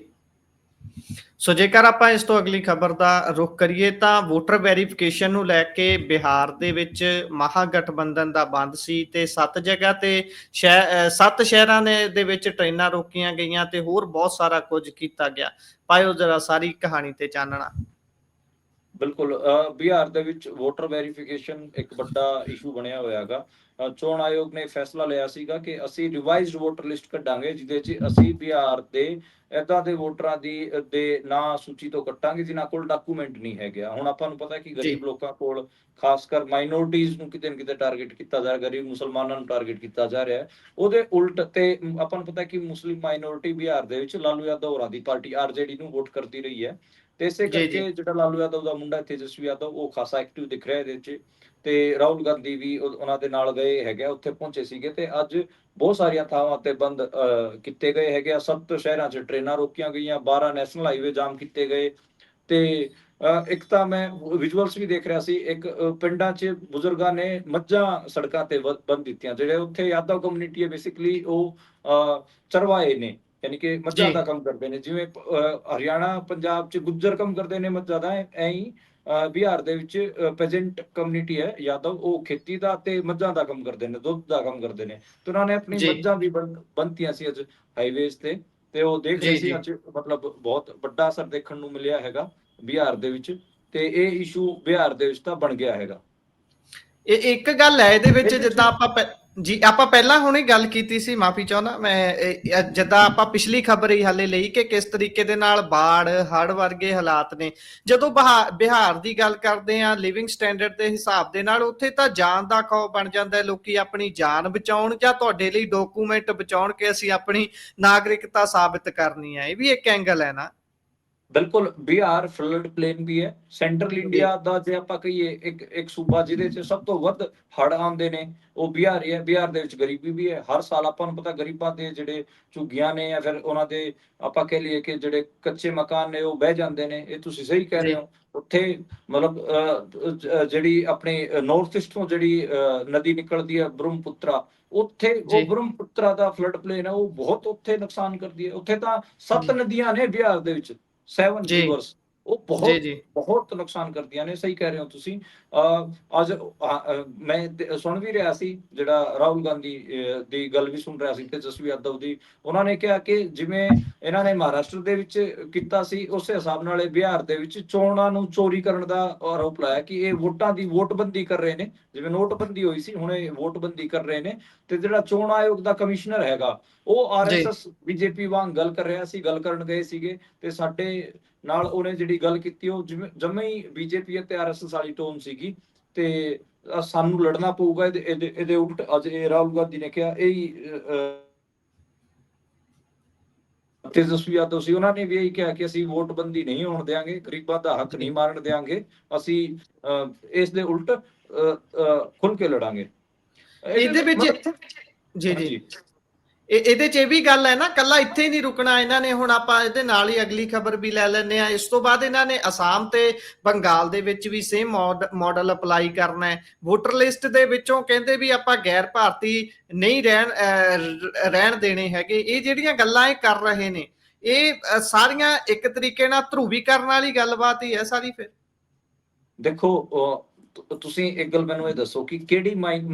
[SPEAKER 1] ਸੋ ਜੇਕਰ ਆਪਾਂ ਇਸ ਤੋਂ ਅਗਲੀ ਖਬਰ ਦਾ ਰੁਖ ਕਰੀਏ ਤਾਂ ਵੋਟਰ ਵੈਰੀਫਿਕੇਸ਼ਨ ਨੂੰ ਲੈ ਕੇ ਬਿਹਾਰ ਦੇ ਵਿੱਚ ਮਹਾਗਠਬੰਧਨ ਦਾ ਬੰਦ ਸੀ ਤੇ 7 ਜਗ੍ਹਾ ਤੇ 7 ਸ਼ਹਿਰਾਂ ਦੇ ਵਿੱਚ ਟ੍ਰੇਨਾਂ ਰੋਕੀਆਂ ਗਈਆਂ ਤੇ ਹੋਰ ਬਹੁਤ ਸਾਰਾ ਕੁਝ ਕੀਤਾ ਗਿਆ। ਪਾਇਓ ਜਰਾ ਸਾਰੀ ਕਹਾਣੀ ਤੇ ਚਾਨਣਾ।
[SPEAKER 2] ਬਿਲਕੁਲ, ਬਿਹਾਰ ਦੇ ਵਿੱਚ ਵੋਟਰ ਵੈਰੀਫਿਕੇਸ਼ਨ ਇੱਕ ਵੱਡਾ ਇਸ਼ੂ ਬਣਿਆ ਹੋਇਆ ਹੈਗਾ। ਚੋਣ ਆਯੋਗ ਨੇ ਫੈਸਲਾ ਲਿਆ ਸੀਗਾ ਕਿ ਅਸੀਂ ਰਿਵਾਈਜ਼ਡ ਵੋਟਰ ਲਿਸਟ ਕੱਢਾਂਗੇ, ਜਿਹਦੇ 'ਚ ਅਸੀਂ ਬਿਹਾਰ ਦੇ ਏਦਾਂ ਦੇ ਵੋਟਰਾਂ ਦੇ ਨਾਂ ਸੂਚੀ ਤੋਂ ਕੱਟਾਂਗੇ ਜਿਨ੍ਹਾਂ ਕੋਲ ਡਾਕੂਮੈਂਟ ਨਹੀਂ ਹੈਗੇ। ਹੁਣ ਆਪਾਂ ਨੂੰ ਪਤਾ ਕਿ
[SPEAKER 1] ਜੀ
[SPEAKER 2] ਗਰੀਬ ਲੋਕਾਂ ਕੋਲ, ਖਾਸ ਕਰ ਮਾਈਨੋਰਟੀਜ਼ ਨੂੰ ਕਿਤੇ ਨਾ ਕਿਤੇ ਟਾਰਗੇਟ ਕੀਤਾ ਜਾ ਰਿਹਾ, ਗਰੀਬ ਮੁਸਲਮਾਨਾਂ ਨੂੰ ਟਾਰਗੇਟ ਕੀਤਾ ਜਾ ਰਿਹਾ ਹੈ। ਉਹਦੇ ਉਲਟ ਤੇ ਆਪਾਂ ਨੂੰ ਪਤਾ ਕਿ ਮੁਸਲਿਮ ਮਾਈਨੋਰਿਟੀ ਬਿਹਾਰ ਦੇ ਵਿੱਚ ਲਾਲੂ ਯਾਦਵ ਹੋਰਾਂ ਦੀ ਪਾਰਟੀ ਆਰਜੇਡੀ ਨੂੰ ਵੋਟ ਕਰਦੀ ਰਹੀ ਹੈ। ਤੇ ਇਸੇ
[SPEAKER 1] ਜੀ ਜੀ
[SPEAKER 2] ਕਰਕੇ ਜਿਹੜਾ ਲਾਲੂ ਯਾਦਵ ਦਾ ਮੁੰਡਾ ਤੇਜਸਵੀ ਯਾਦਵ, ਉਹ ਖਾਸਾ ਐਕਟਿਵ ਦਿਖ ਰਿਹਾ ਇਹਦੇ 'ਚ। ਤੇ ਰਾਹੁਲ ਗਾਂਧੀ ਵੀ ਉਹਨਾਂ ਦੇ ਨਾਲ ਗਏ ਹੈਗੇ, ਉੱਥੇ ਪਹੁੰਚੇ ਸੀਗੇ। ਤੇ ਅੱਜ ਬਹੁਤ ਸਾਰੀਆਂ ਥਾਵਾਂ ਤੇ ਬੰਦ ਕੀਤੇ ਗਏ ਹੈਗੇ ਆ। 7 ਸ਼ਹਿਰਾਂ 'ਚ ਟ੍ਰੇਨਾਂ ਰੋਕੀਆਂ ਗਈਆਂ, 12 ਨੈਸ਼ਨਲ ਹਾਈਵੇ ਜਾਮ ਕੀਤੇ ਗਏ। ਤੇ ਇੱਕ ਤਾਂ ਮੈਂ ਵਿਜ਼ੂਅਲਸ ਵੀ ਦੇਖ ਰਿਹਾ ਸੀ, ਇੱਕ ਪਿੰਡਾਂ 'ਚ ਬਜ਼ੁਰਗਾਂ ਨੇ ਮੱਝਾਂ ਸੜਕਾਂ ਤੇ ਬੰਨ੍ਹ ਦਿੱਤੀਆਂ। ਜਿਹੜੇ ਉੱਥੇ ਯਾਦਵ ਕਮਿਊਨਿਟੀ ਹੈ, ਬੇਸਿਕਲੀ ਉਹ ਚਰਵਾਏ ਨੇ, ਯਾਨੀ ਕਿ ਮੱਝਾਂ
[SPEAKER 1] ਜੀ
[SPEAKER 2] ਦਾ ਕੰਮ ਕਰਦੇ ਨੇ। ਜਿਵੇਂ ਹਰਿਆਣਾ, ਪੰਜਾਬ 'ਚ ਗੁੱਜਰ ਕੰਮ ਕਰਦੇ ਨੇ ਮੱਝਾਂ ਦਾ, ਐਂ ਹੀ ਬਿਹਾਰ ਦੇ ਵਿੱਚ ਪੈਜੈਂਟ ਕਮਿਊਨਿਟੀ ਹੈ ਯਾਦਵ, ਉਹ ਖੇਤੀ ਦਾ ਤੇ ਮੱਝਾਂ ਦਾ ਕੰਮ ਕਰਦੇ ਨੇ, ਦੁੱਧ ਦਾ ਕੰਮ ਕਰਦੇ ਨੇ। ਤੇ ਉਹਨਾਂ ਨੇ ਆਪਣੀ
[SPEAKER 1] ਜੀ
[SPEAKER 2] ਮੱਝਾਂ ਵੀ ਬੰਨ੍ਹਤੀਆਂ ਸੀ ਅੱਜ ਹਾਈਵੇਜ਼ ਤੇ ਉਹ ਦੇਖ ਰਹੇ
[SPEAKER 1] ਜੀ
[SPEAKER 2] ਸੀ
[SPEAKER 1] ਜੀ
[SPEAKER 2] ਅੱਜ। ਮਤਲਬ ਬਹੁਤ ਵੱਡਾ ਅਸਰ ਦੇਖਣ ਨੂੰ ਮਿਲਿਆ ਹੈਗਾ ਬਿਹਾਰ ਦੇ ਵਿੱਚ। ਤੇ ਇਹ ਇਸ਼ੂ ਬਿਹਾਰ ਦੇ ਵਿੱਚ ਤਾਂ ਬਣ ਗਿਆ ਹੈਗਾ।
[SPEAKER 1] ਇਹ ਇੱਕ ਗੱਲ ਹੈ ਇਹਦੇ ਵਿੱਚ,
[SPEAKER 2] ਇਹਦੇ 'ਚ
[SPEAKER 1] ਜਿੱਦਾਂ ਆਪਾਂ ਪਹਿਲਾਂ ਹੁਣੇ ਗੱਲ ਕੀਤੀ ਸੀ, ਮਾਫੀ ਚਾਹੁੰਦਾ ਮੈਂ, ਜਿੱਦਾਂ ਆਪਾਂ ਪਿਛਲੀ ਖਬਰ ਹੀ ਹਾਲੇ ਲਈ ਕਿ ਕਿਸ ਤਰੀਕੇ ਦੇ ਨਾਲ ਬਾੜ, ਹੜ੍ਹ ਵਰਗੇ ਹਾਲਾਤ ਨੇ। ਜਦੋਂ ਬਿਹਾਰ ਦੀ ਗੱਲ ਕਰਦੇ ਆ ਲਿਵਿੰਗ ਸਟੈਂਡਰਡ ਦੇ ਹਿਸਾਬ ਦੇ ਨਾਲ, ਉੱਥੇ ਤਾਂ ਜਾਨ ਦਾ ਖੌਫ ਬਣ ਜਾਂਦਾ। ਲੋਕੀ ਆਪਣੀ ਜਾਨ ਬਚਾਉਣ ਜਾਂ ਤੁਹਾਡੇ ਲਈ ਡਾਕੂਮੈਂਟ ਬਚਾਉਣ ਕਿ ਅਸੀਂ ਆਪਣੀ ਨਾਗਰਿਕਤਾ ਸਾਬਿਤ ਕਰਨੀ ਹੈ। ਇਹ ਵੀ ਇੱਕ ਐਂਗਲ ਹੈ ਨਾ।
[SPEAKER 2] ਬਿਲਕੁਲ, ਬਿਹਾਰ ਫਲੱਡ ਪਲੇਨ ਵੀ ਹੈ। ਸੈਂਟਰਲ
[SPEAKER 1] ਜੀ
[SPEAKER 2] ਇੰਡੀਆ ਦਾ ਜੇ ਆਪਾਂ ਕਹੀਏ ਇੱਕ ਸੂਬਾ ਜਿਹਦੇ 'ਚ ਸਭ ਤੋਂ ਵੱਧ ਹੜ੍ਹ ਆਉਂਦੇ ਨੇ, ਉਹ ਬਿਹਾਰ ਹੀ ਹੈ। ਬਿਹਾਰ ਦੇ ਵਿੱਚ ਗਰੀਬੀ ਵੀ ਹੈ। ਹਰ ਸਾਲ ਆਪਾਂ ਨੂੰ ਪਤਾ ਗਰੀਬਾਂ ਦੇ ਜਿਹੜੇ ਝੁੱਗੀਆਂ ਨੇ, ਜਾਂ ਫਿਰ ਉਹਨਾਂ ਦੇ ਆਪਾਂ ਕਹਿ ਲਈਏ ਕਿ ਜਿਹੜੇ ਕੱਚੇ ਮਕਾਨ ਨੇ, ਉਹ ਬਹਿ ਜਾਂਦੇ ਨੇ। ਇਹ ਤੁਸੀਂ ਸਹੀ ਕਹਿ ਰਹੇ
[SPEAKER 1] ਜੀ
[SPEAKER 2] ਹੋ। ਉੱਥੇ ਮਤਲਬ ਜਿਹੜੀ ਆਪਣੀ ਨਾਰਥ ਈਸਟ ਤੋਂ ਜਿਹੜੀ ਨਦੀ ਨਿਕਲਦੀ ਹੈ ਬ੍ਰਹਮਪੁੱਤਰਾ, ਉੱਥੇ
[SPEAKER 1] ਜੀ
[SPEAKER 2] ਉਹ ਬ੍ਰਹਮਪੁੱਤਰਾ ਦਾ ਫਲੱਡ ਪਲੇਨ ਹੈ, ਉਹ ਬਹੁਤ ਉੱਥੇ ਨੁਕਸਾਨ ਕਰਦੀ ਹੈ। ਉੱਥੇ ਤਾਂ 7
[SPEAKER 1] ਜੀ
[SPEAKER 2] ਨਦੀਆਂ ਨੇ ਬਿਹਾਰ ਦੇ ਵਿੱਚ, 7
[SPEAKER 1] ਜੀ
[SPEAKER 2] ਰਿਵਰਸ। ਉਹ
[SPEAKER 1] ਜੀ
[SPEAKER 2] ਬਹੁਤ
[SPEAKER 1] ਜੀ
[SPEAKER 2] ਬਹੁਤ ਨੁਕਸਾਨ ਕਰਦੀਆਂ ਨੇ। ਸਹੀ ਕਹਿ ਰਹੇ ਹੋ ਤੁਸੀਂ। ਅੱਜ ਮੈਂ ਸੁਣ ਵੀ ਰਿਹਾ ਸੀ, ਜਿਹੜਾ ਰਾਹੁਲ ਗਾਂਧੀ ਦੀ ਗੱਲ ਵੀ ਸੁਣ ਰਿਹਾ ਸੀ, ਤੇਜਸਵੀ ਯਾਦਵ ਦੀ। ਉਹਨਾਂ ਨੇ ਕਿਹਾ ਕਿ ਜਿਵੇਂ ਇਹਨਾਂ ਨੇ ਮਹਾਰਾਸ਼ਟਰ ਦੇ ਵਿੱਚ ਕੀਤਾ ਸੀ, ਉਸੇ ਹਿਸਾਬ ਨਾਲ ਇਹ ਬਿਹਾਰ ਦੇ ਵਿੱਚ ਚੋਣਾਂ ਨੂੰ ਚੋਰੀ ਕਰਨ ਦਾ ਆਰੋਪ ਲਾਇਆ ਕਿ ਇਹ ਵੋਟਾਂ ਦੀ ਵੋਟਬੰਦੀ ਕਰ ਰਹੇ ਨੇ। ਜਿਵੇਂ ਨੋਟਬੰਦੀ ਹੋਈ ਸੀ, ਹੁਣ ਇਹ ਵੋਟਬੰਦੀ ਕਰ ਰਹੇ ਨੇ। ਤੇ ਜਿਹੜਾ ਚੋਣ ਆਯੋਗ ਦਾ ਕਮਿਸ਼ਨਰ ਹੈਗਾ, ਉਹ
[SPEAKER 1] ਜੀ
[SPEAKER 2] ਆਰਐਸਐਸ ਬੀਜੇਪੀ ਵਾਂਗ ਗੱਲ ਕਰ ਰਿਹਾ ਸੀ। ਗੱਲ ਕਰਨ ਗਏ ਸੀਗੇ ਤੇ ਸਾਡੇ ਨਾਲ ਉਹਨੇ ਜਿਹੜੀ ਗੱਲ ਕੀਤੀ, ਉਹ ਜਿਵੇਂ ਜਮੇ ਹੀ ਬੀਜੇਪੀ ਅਤੇ ਆਰਐਸਐਸ ਵਾਲੀ ਟੋਨ ਸੀਗੀ। ਤੇ ਸਾਨੂੰ ਲੜਨਾ ਪਊਗਾ। ਇਹਦੇ ਉਲਟ ਅੱਜ ਇਹ ਰਾਹੁਲ ਗਾਂਧੀ ਨੇ ਕਿਹਾ, ਤੇਜਸਵੀ ਯਾਦਵ ਸੀ, ਉਹਨਾਂ ਨੇ ਵੀ ਇਹੀ ਕਿਹਾ ਕਿ ਅਸੀਂ ਵੋਟਬੰਦੀ ਨਹੀਂ ਹੋਣ ਦੇਵਾਂਗੇ, ਗਰੀਬਾਂ ਦਾ ਹੱਕ
[SPEAKER 1] ਜੀ
[SPEAKER 2] ਨਹੀਂ ਮਾਰਨ ਦੇਵਾਂਗੇ, ਅਸੀਂ ਇਸ ਦੇ ਉਲਟ ਖੁੱਲ ਕੇ ਲੜਾਂਗੇ।
[SPEAKER 1] ਇਹਦੇ ਵਿੱਚ
[SPEAKER 2] ਮਤਲਬ
[SPEAKER 1] ਜੀ ਜੀ
[SPEAKER 2] ਹਾਂਜੀ।
[SPEAKER 1] ਇਹਦੇ ਚ ਇਹ ਵੀ ਗੱਲ ਹੈ ਨਾ, ਕੱਲਾ ਇੱਥੇ ਹੀ ਨਹੀਂ ਰੁਕਣਾ ਇਹਨਾਂ ਨੇ। ਹੁਣ ਆਪਾਂ ਇਹਦੇ ਨਾਲ ਹੀ ਅਗਲੀ ਖਬਰ ਵੀ ਲੈ ਲੈਂਦੇ ਆ। ਇਸ ਤੋਂ ਬਾਅਦ ਇਹਨਾਂ ਨੇ ਅਸਾਮ ਤੇ ਬੰਗਾਲ ਦੇ ਵਿੱਚ ਵੀ ਸੇਮ ਮਾਡਲ ਅਪਲਾਈ ਕਰਨਾ ਹੈ। ਵੋਟਰ ਲਿਸਟ ਦੇ ਵਿੱਚੋਂ ਕਹਿੰਦੇ ਵੀ ਆਪਾਂ ਗੈਰ ਭਾਰਤੀ ਨਹੀਂ ਰਹਿਣ ਦੇਣੇ ਹੈਗੇ। ਇਹ ਜਿਹੜੀਆਂ ਗੱਲਾਂ ਇਹ ਕਰ ਰਹੇ ਨੇ, ਇਹ ਸਾਰੀਆਂ ਇੱਕ ਤਰੀਕੇ ਨਾਲ ਧਰੂਵੀਕਰਨ ਵਾਲੀ ਗੱਲਬਾਤ ਹੀ ਹੈ ਸਾਰੀ। ਫਿਰ
[SPEAKER 2] ਦੇਖੋ ਤੁਸੀਂ ਇੱਕ ਗੱਲ ਮੈਨੂੰ ਇਹ ਦੱਸੋ ਕਿ ਕਿਹੜੀ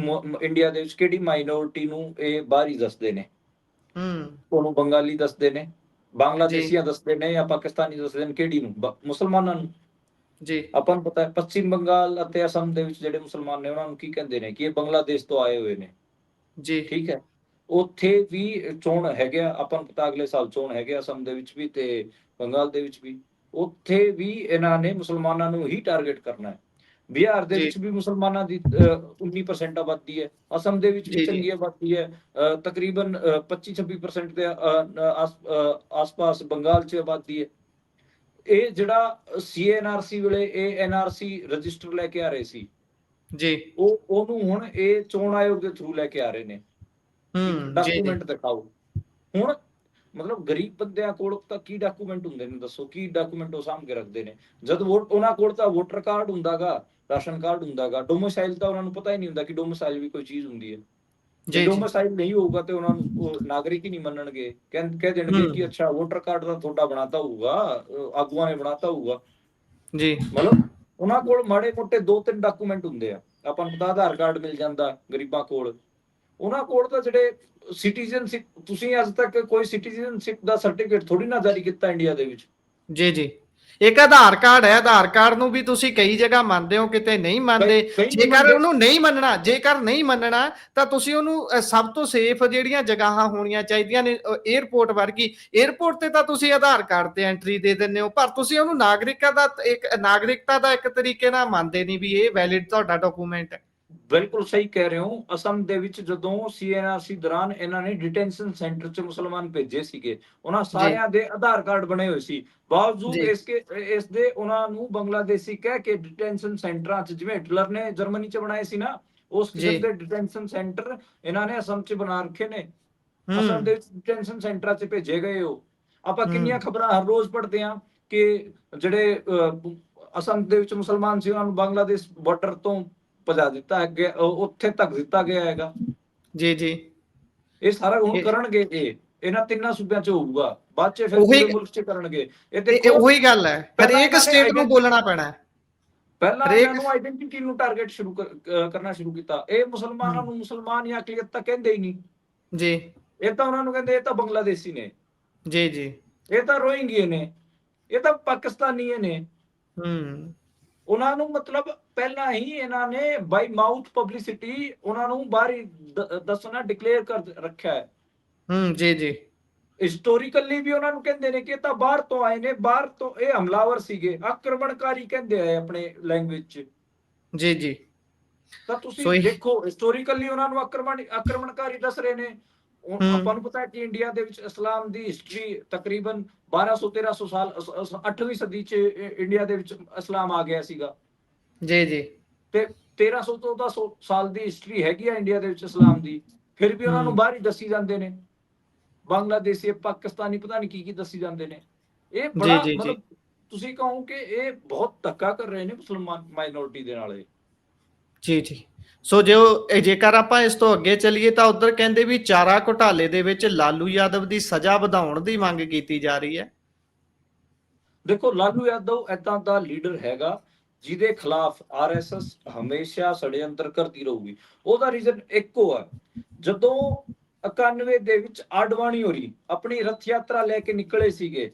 [SPEAKER 2] ਇੰਡੀਆ ਦੇ ਵਿੱਚ ਕਿਹੜੀ ਮਾਈਨੋਰਿਟੀ ਨੂੰ ਇਹ ਬਾਹਰੀ ਦੱਸਦੇ ਨੇ? ਉਹਨੂੰ ਬੰਗਾਲੀ ਦੱਸਦੇ ਨੇ, ਬਾਂਗਲਾਦੇਸ਼ੀਆਂ ਦੱਸਦੇ ਨੇ, ਜਾਂ ਪਾਕਿਸਤਾਨੀ ਦੱਸਦੇ ਨੇ? ਕਿਹੜੀ ਨੂੰ? ਮੁਸਲਮਾਨਾਂ ਨੂੰ।
[SPEAKER 1] ਜੀ
[SPEAKER 2] ਆਪਾਂ ਨੂੰ ਪਤਾ ਹੈ ਪੱਛਮੀ ਬੰਗਾਲ ਅਤੇ ਅਸਮ ਦੇ ਵਿੱਚ ਜਿਹੜੇ ਮੁਸਲਮਾਨ ਨੇ ਉਹਨਾਂ ਨੂੰ ਕੀ ਕਹਿੰਦੇ ਨੇ ਕਿ ਇਹ ਬੰਗਲਾਦੇਸ਼ ਤੋਂ ਆਏ ਹੋਏ ਨੇ।
[SPEAKER 1] ਜੀ
[SPEAKER 2] ਠੀਕ ਹੈ, ਉੱਥੇ ਵੀ ਚੋਣ ਹੈਗੇ ਆ, ਆਪਾਂ ਨੂੰ ਪਤਾ ਅਗਲੇ ਸਾਲ ਚੋਣ ਹੈਗੇ ਅਸਮ ਦੇ ਵਿੱਚ ਵੀ ਤੇ ਬੰਗਾਲ ਦੇ ਵਿੱਚ ਵੀ। ਉੱਥੇ ਵੀ ਇਹਨਾਂ ਨੇ ਮੁਸਲਮਾਨਾਂ ਨੂੰ ਹੀ ਟਾਰਗੇਟ ਕਰਨਾ ਹੈ। ਬਿਹਾਰ ਦੇ ਵਿੱਚ ਵੀ ਮੁਸਲਮਾਨਾਂ ਦੀ 19% ਆਬਾਦੀ ਹੈ, ਅਸਮ ਦੇ ਵਿੱਚ ਵੀ ਚੰਗੀ ਆਬਾਦੀ ਹੈ, ਤਕਰੀਬਨ 25-26% ਦੇ ਆਸ-ਪਾਸ ਬੰਗਾਲ 'ਚ ਆਬਾਦੀ ਹੈ। ਇਹ ਜਿਹੜਾ ਸੀਐਨਆਰਸੀ ਵੇਲੇ ਇਹ ਐਨਆਰਸੀ ਰਜਿਸਟਰ ਲੈ ਕੇ ਆ ਰਹੇ ਸੀ
[SPEAKER 1] ਜੀ,
[SPEAKER 2] ਉਹਨੂੰ ਹੁਣ ਇਹ ਚੋਣ ਆਯੋਗ ਦੇ ਥਰੂ ਲੈ ਕੇ ਆ ਰਹੇ ਨੇ। ਡਾਕੂਮੈਂਟ ਦਿਖਾਓ। ਹੁਣ ਮਤਲਬ ਗਰੀਬ ਬੰਦਿਆਂ ਕੋਲ ਤਾਂ ਕੀ ਡਾਕੂਮੈਂਟ ਹੁੰਦੇ ਨੇ ਦੱਸੋ? ਕੀ ਡਾਕੂਮੈਂਟ ਉਹ ਸਾਂਭ ਕੇ ਰੱਖਦੇ ਨੇ? ਜਦ ਉਹਨਾਂ ਕੋਲ ਤਾਂ ਵੋਟਰ ਕਾਰਡ ਹੁੰਦਾਗਾ, ਰਾਸ਼ਨ ਕਾਰਡ ਹੁੰਦਾਗਾ, ਡੋਮਿਸਾਈਲ ਤਾਂ ਉਹਨਾਂ ਨੂੰ ਪਤਾ ਹੀ ਨਹੀਂ ਹੁੰਦਾ ਕਿ ਡੋਮਿਸਾਈਲ ਵੀ ਕੋਈ ਚੀਜ਼ ਹੁੰਦੀ ਹੈ। ਜੇ ਡੋਮਿਸਾਈਲ ਨਹੀਂ ਹੋਊਗਾ ਤੇ ਉਹਨਾਂ ਨੂੰ ਨਾਗਰਿਕ ਹੀ ਨਹੀਂ ਮੰਨਣਗੇ, ਕਹਿ ਦੇਣਗੇ ਕਿ ਅੱਛਾ ਵੋਟਰ ਕਾਰਡ ਦਾ ਤੁਹਾਡਾ ਬਣਾਤਾ ਹੋਊਗਾ, ਆਗੂਆਂ ਨੇ ਬਣਾਤਾ ਹੋਊਗਾ ਜੀ। ਮਤਲਬ ਉਹਨਾਂ ਕੋਲ ਮਾੜੇ ਮੋਟੇ 2-3 ਡਾਕੂਮੈਂਟ ਹੁੰਦੇ ਆ। ਆਪਾਂ ਨੂੰ ਪਤਾ ਆਧਾਰ ਕਾਰਡ ਮਿਲ ਜਾਂਦਾ ਗਰੀਬਾਂ ਕੋਲ। ਉਹਨਾਂ ਕੋਲ ਤਾਂ ਜਿਹੜੇ ਸਿਟੀਜ਼ਨਸ਼ਿਪ, ਤੁਸੀਂ ਅੱਜ ਤੱਕ ਕੋਈ ਸਿਟੀਜ਼ਨਸ਼ਿਪ ਦਾ ਸਰਟੀਫਿਕੇਟ ਥੋੜੀ ਨਾ ਜਾਰੀ ਕੀਤਾ ਇੰਡੀਆ ਦੇ ਵਿੱਚ। ਜੀ
[SPEAKER 1] ਜੀ ਇੱਕ ਆਧਾਰ ਕਾਰਡ ਹੈ, ਆਧਾਰ ਕਾਰਡ ਨੂੰ ਵੀ ਤੁਸੀਂ ਕਈ ਜਗ੍ਹਾ ਮੰਨਦੇ ਹੋ, ਕਿਤੇ ਨਹੀਂ ਮੰਨਦੇ। ਜੇਕਰ ਉਹਨੂੰ ਨਹੀਂ ਮੰਨਣਾ, ਜੇਕਰ ਨਹੀਂ ਮੰਨਣਾ ਤਾਂ ਤੁਸੀਂ ਉਹਨੂੰ ਸਭ ਤੋਂ ਸੇਫ ਜਿਹੜੀਆਂ ਜਗ੍ਹਾ ਹੋਣੀਆਂ ਚਾਹੀਦੀਆਂ ਨੇ, 에ਅਰਪੋਰਟ ਵਰਗੀ, 에ਅਰਪੋਰਟ ਤੇ ਤਾਂ ਤੁਸੀਂ ਆਧਾਰ ਕਾਰਡ ਤੇ ਐਂਟਰੀ ਦੇ ਦਿੰਦੇ ਹੋ, ਪਰ ਤੁਸੀਂ ਉਹਨੂੰ ਨਾਗਰਿਕਤਾ ਦਾ ਇੱਕ ਤਰੀਕੇ ਨਾਲ ਮੰਨਦੇ ਨਹੀਂ ਵੀ ਇਹ ਵੈਲਿਡ ਤੁਹਾਡਾ ਡਾਕੂਮੈਂਟ ਹੈ।
[SPEAKER 2] ਬਿਲਕੁਲ ਸਹੀ ਕਹਿ ਰਹੇ ਹੋ। ਅਸਮ ਦੇ ਵਿੱਚ ਜਦੋਂ ਸੀਐਨਆਰਸੀ ਦੌਰਾਨ ਇਹਨਾਂ ਨੇ ਡਿਟੈਂਸ਼ਨ ਸੈਂਟਰ 'ਚ ਮੁਸਲਮਾਨ ਭੇਜੇ ਸੀਗੇ, ਉਹਨਾਂ ਸਾਰਿਆਂ ਦੇ ਆਧਾਰ ਕਾਰਡ ਬਣੇ ਹੋਏ ਸੀ। ਬਾਵਜੂਦ ਇਸ ਦੇ ਉਹਨਾਂ ਨੂੰ ਬੰਗਲਾਦੇਸ਼ੀ ਕਹਿ ਕੇ ਡਿਟੈਂਸ਼ਨ ਸੈਂਟਰਾਂ 'ਚ, ਜਿਵੇਂ ਹਿਟਲਰ ਨੇ ਜਰਮਨੀ 'ਚ ਬਣਾਏ ਸੀ ਨਾ, ਉਸ ਕਿਸਮ ਦੇ ਡਿਟੈਂਸ਼ਨ ਸੈਂਟਰ ਇਹਨਾਂ ਨੇ ਅਸਮ 'ਚ ਬਣਾ ਰੱਖੇ ਨੇ। ਅਸਮ ਦੇ ਡਿਟੈਂਸ਼ਨ ਸੈਂਟਰਾਂ 'ਚ ਭੇਜੇ ਗਏ ਹੋ। ਆਪਾਂ ਕਿੰਨੀਆਂ ਖਬਰਾਂ ਹਰ ਰੋਜ਼ ਪੜ੍ਹਦੇ ਹਾਂ ਕਿ ਜਿਹੜੇ ਅਸਮ ਦੇ ਵਿੱਚ ਮੁਸਲਮਾਨ ਸੀ ਉਹਨਾਂ ਨੂੰ ਬੰਗਲਾਦੇਸ਼ ਬਾਰਡਰ ਤੋਂ ਭਜਾ ਦਿੱਤਾ ਗਿਆ, ਉੱਥੇ ਤੱਕ ਦਿੱਤਾ ਗਿਆ ਹੈਗਾ। ਜੀ ਇਹ ਸਾਰਾ ਹੁਣ ਕਰਨਗੇ, ਇਹਨਾਂ 3 ਸੂਬਿਆਂ 'ਚ ਹੋਊਗਾ, ਬਾਅਦ 'ਚ ਫਿਰ ਪੂਰੇ ਮੁਲਕ 'ਚ ਕਰਨਗੇ। ਇਹ ਦੇਖੋ ਉਹੀ ਗੱਲ ਹੈ, ਹਰੇਕ ਸਟੇਟ ਨੂੰ ਬੋਲਣਾ ਪੈਣਾ। ਪਹਿਲਾਂ ਇਹਨਾਂ ਨੂੰ ਆਇਡੈਂਟੀਟੀ ਨੂੰ ਟਾਰਗੇਟ ਕਰਨਾ ਸ਼ੁਰੂ ਕੀਤਾ। ਇਹ ਮੁਸਲਮਾਨਾਂ ਨੂੰ ਮੁਸਲਮਾਨ ਜਾਂ ਅਕਲੀਅਤ ਤਾਂ ਕਹਿੰਦੇ ਹੀ ਨਹੀਂ ਜੀ। ਇਹ ਤਾਂ ਉਹਨਾਂ ਨੂੰ ਕਹਿੰਦੇ ਇਹ ਤਾਂ ਬੰਗਲਾਦੇਸ਼ੀ ਨੇ ਜੀ, ਇਹ ਤਾਂ ਰੋਹਿੰਗੀਏ ਨੇ, ਇਹ ਤਾਂ ਪਾਕਿਸਤਾਨੀ ਨੇ। ਉਹਨਾਂ ਨੂੰ ਮਤਲਬ ਪਹਿਲਾਂ ਹੀ ਇਹਨਾਂ ਨੇ ਬਾਈ ਮਾਊਥ ਪਬਲਿਸਿਟੀ ਉਹਨਾਂ ਨੂੰ ਬਾਹਰ ਦੱਸਣਾ ਡਿਕਲੇਅਰ ਕਰ ਰੱਖਿਆ ਹੈ। ਜੀ ਹਿਸਟੋਰੀਕਲੀ ਵੀ ਉਹਨਾਂ ਨੂੰ ਕਹਿੰਦੇ ਨੇ ਕਿ ਇਹ ਤਾਂ ਬਾਹਰ ਤੋਂ ਆਏ ਨੇ, ਬਾਹਰ ਤੋਂ ਇਹ ਹਮਲਾਵਰ ਸੀਗੇ, ਆਕਰਮਣਕਾਰੀ ਕਹਿੰਦੇ ਆ ਆਪਣੇ ਲੈਂਗੁਏਜ 'ਚ। ਜੀ ਤਾਂ ਤੁਸੀਂ ਦੇਖੋ ਹਿਸਟੋਰੀਕਲੀ ਉਹਨਾਂ ਨੂੰ ਆਕਰਮਣਕਾਰੀ ਦੱਸ ਰਹੇ ਨੇ। ਆਪਾਂ ਨੂੰ ਪਤਾ ਹੈ ਕਿ ਇੰਡੀਆ ਦੇ ਵਿੱਚ ਇਸਲਾਮ ਦੀ ਹਿਸਟਰੀ ਤਕਰੀਬਨ 1200-1300 ਸਾਲ, 8ਵੀਂ ਸਦੀ 'ਚ ਇੰਡੀਆ ਦੇ ਵਿੱਚ ਇਸਲਾਮ ਆ ਗਿਆ ਸੀਗਾ। ਜੀ ਤੇ 1300-1400 ਸਾਲ ਦੀ ਹਿਸਟਰੀ ਹੈਗੀ ਆ ਇੰਡੀਆ ਦੇ ਵਿੱਚ ਇਸਲਾਮ ਦੀ, ਫਿਰ ਵੀ ਉਹਨਾਂ ਨੂੰ ਬਾਹਰ ਹੀ ਦੱਸੀ ਜਾਂਦੇ ਨੇ ਬੰਗਲਾਦੇਸ਼ੀ, ਪਾਕਿਸਤਾਨੀ, ਪਤਾ ਨਹੀਂ ਕੀ ਦੱਸੀ ਜਾਂਦੇ ਨੇ। ਇਹ ਬੜਾ ਮਤਲਬ ਤੁਸੀਂ ਕਹੋ ਕਿ ਇਹ ਬਹੁਤ ਧੱਕਾ ਕਰ ਰਹੇ ਨੇ ਮੁਸਲਮਾਨ ਮਾਈਨੋਰਿਟੀ ਦੇ ਨਾਲ। ਜੀ ਸੋ ਜੇਕਰ ਆਪਾਂ ਇਸ ਤੋਂ ਅੱਗੇ ਚੱਲੀਏ ਤਾਂ ਉਧਰ ਕਹਿੰਦੇ ਵੀ ਚਾਰਾ ਘੁਟਾਲੇ ਦੇ ਵਿੱਚ ਲਾਲੂ ਯਾਦਵ ਦੀ ਸਜ਼ਾ ਵਧਾਉਣ ਦੀ ਮੰਗ ਕੀਤੀ ਜਾ ਰਹੀ ਹੈ। ਦੇਖੋ ਲਾਲੂ ਯਾਦਵ ਏਦਾਂ ਦਾ ਲੀਡਰ ਹੈਗਾ ਜਿਹਦੇ ਖਿਲਾਫ ਆਰਐਸਐਸ ਹਮੇਸ਼ਾ ષੜਯੰਤਰ ਕਰਦੀ ਰਹੂਗੀ। ਉਹਦਾ ਰੀਜ਼ਨ ਇੱਕੋ ਹੈ, ਜਦੋਂ 91 ਦੇ ਵਿੱਚ ਆਡਵਾਣੀ ਹੋਰੀ ਆਪਣੀ ਰਥ ਯਾਤਰਾ ਲੈ ਕੇ ਨਿਕਲੇ ਸੀਗੇ,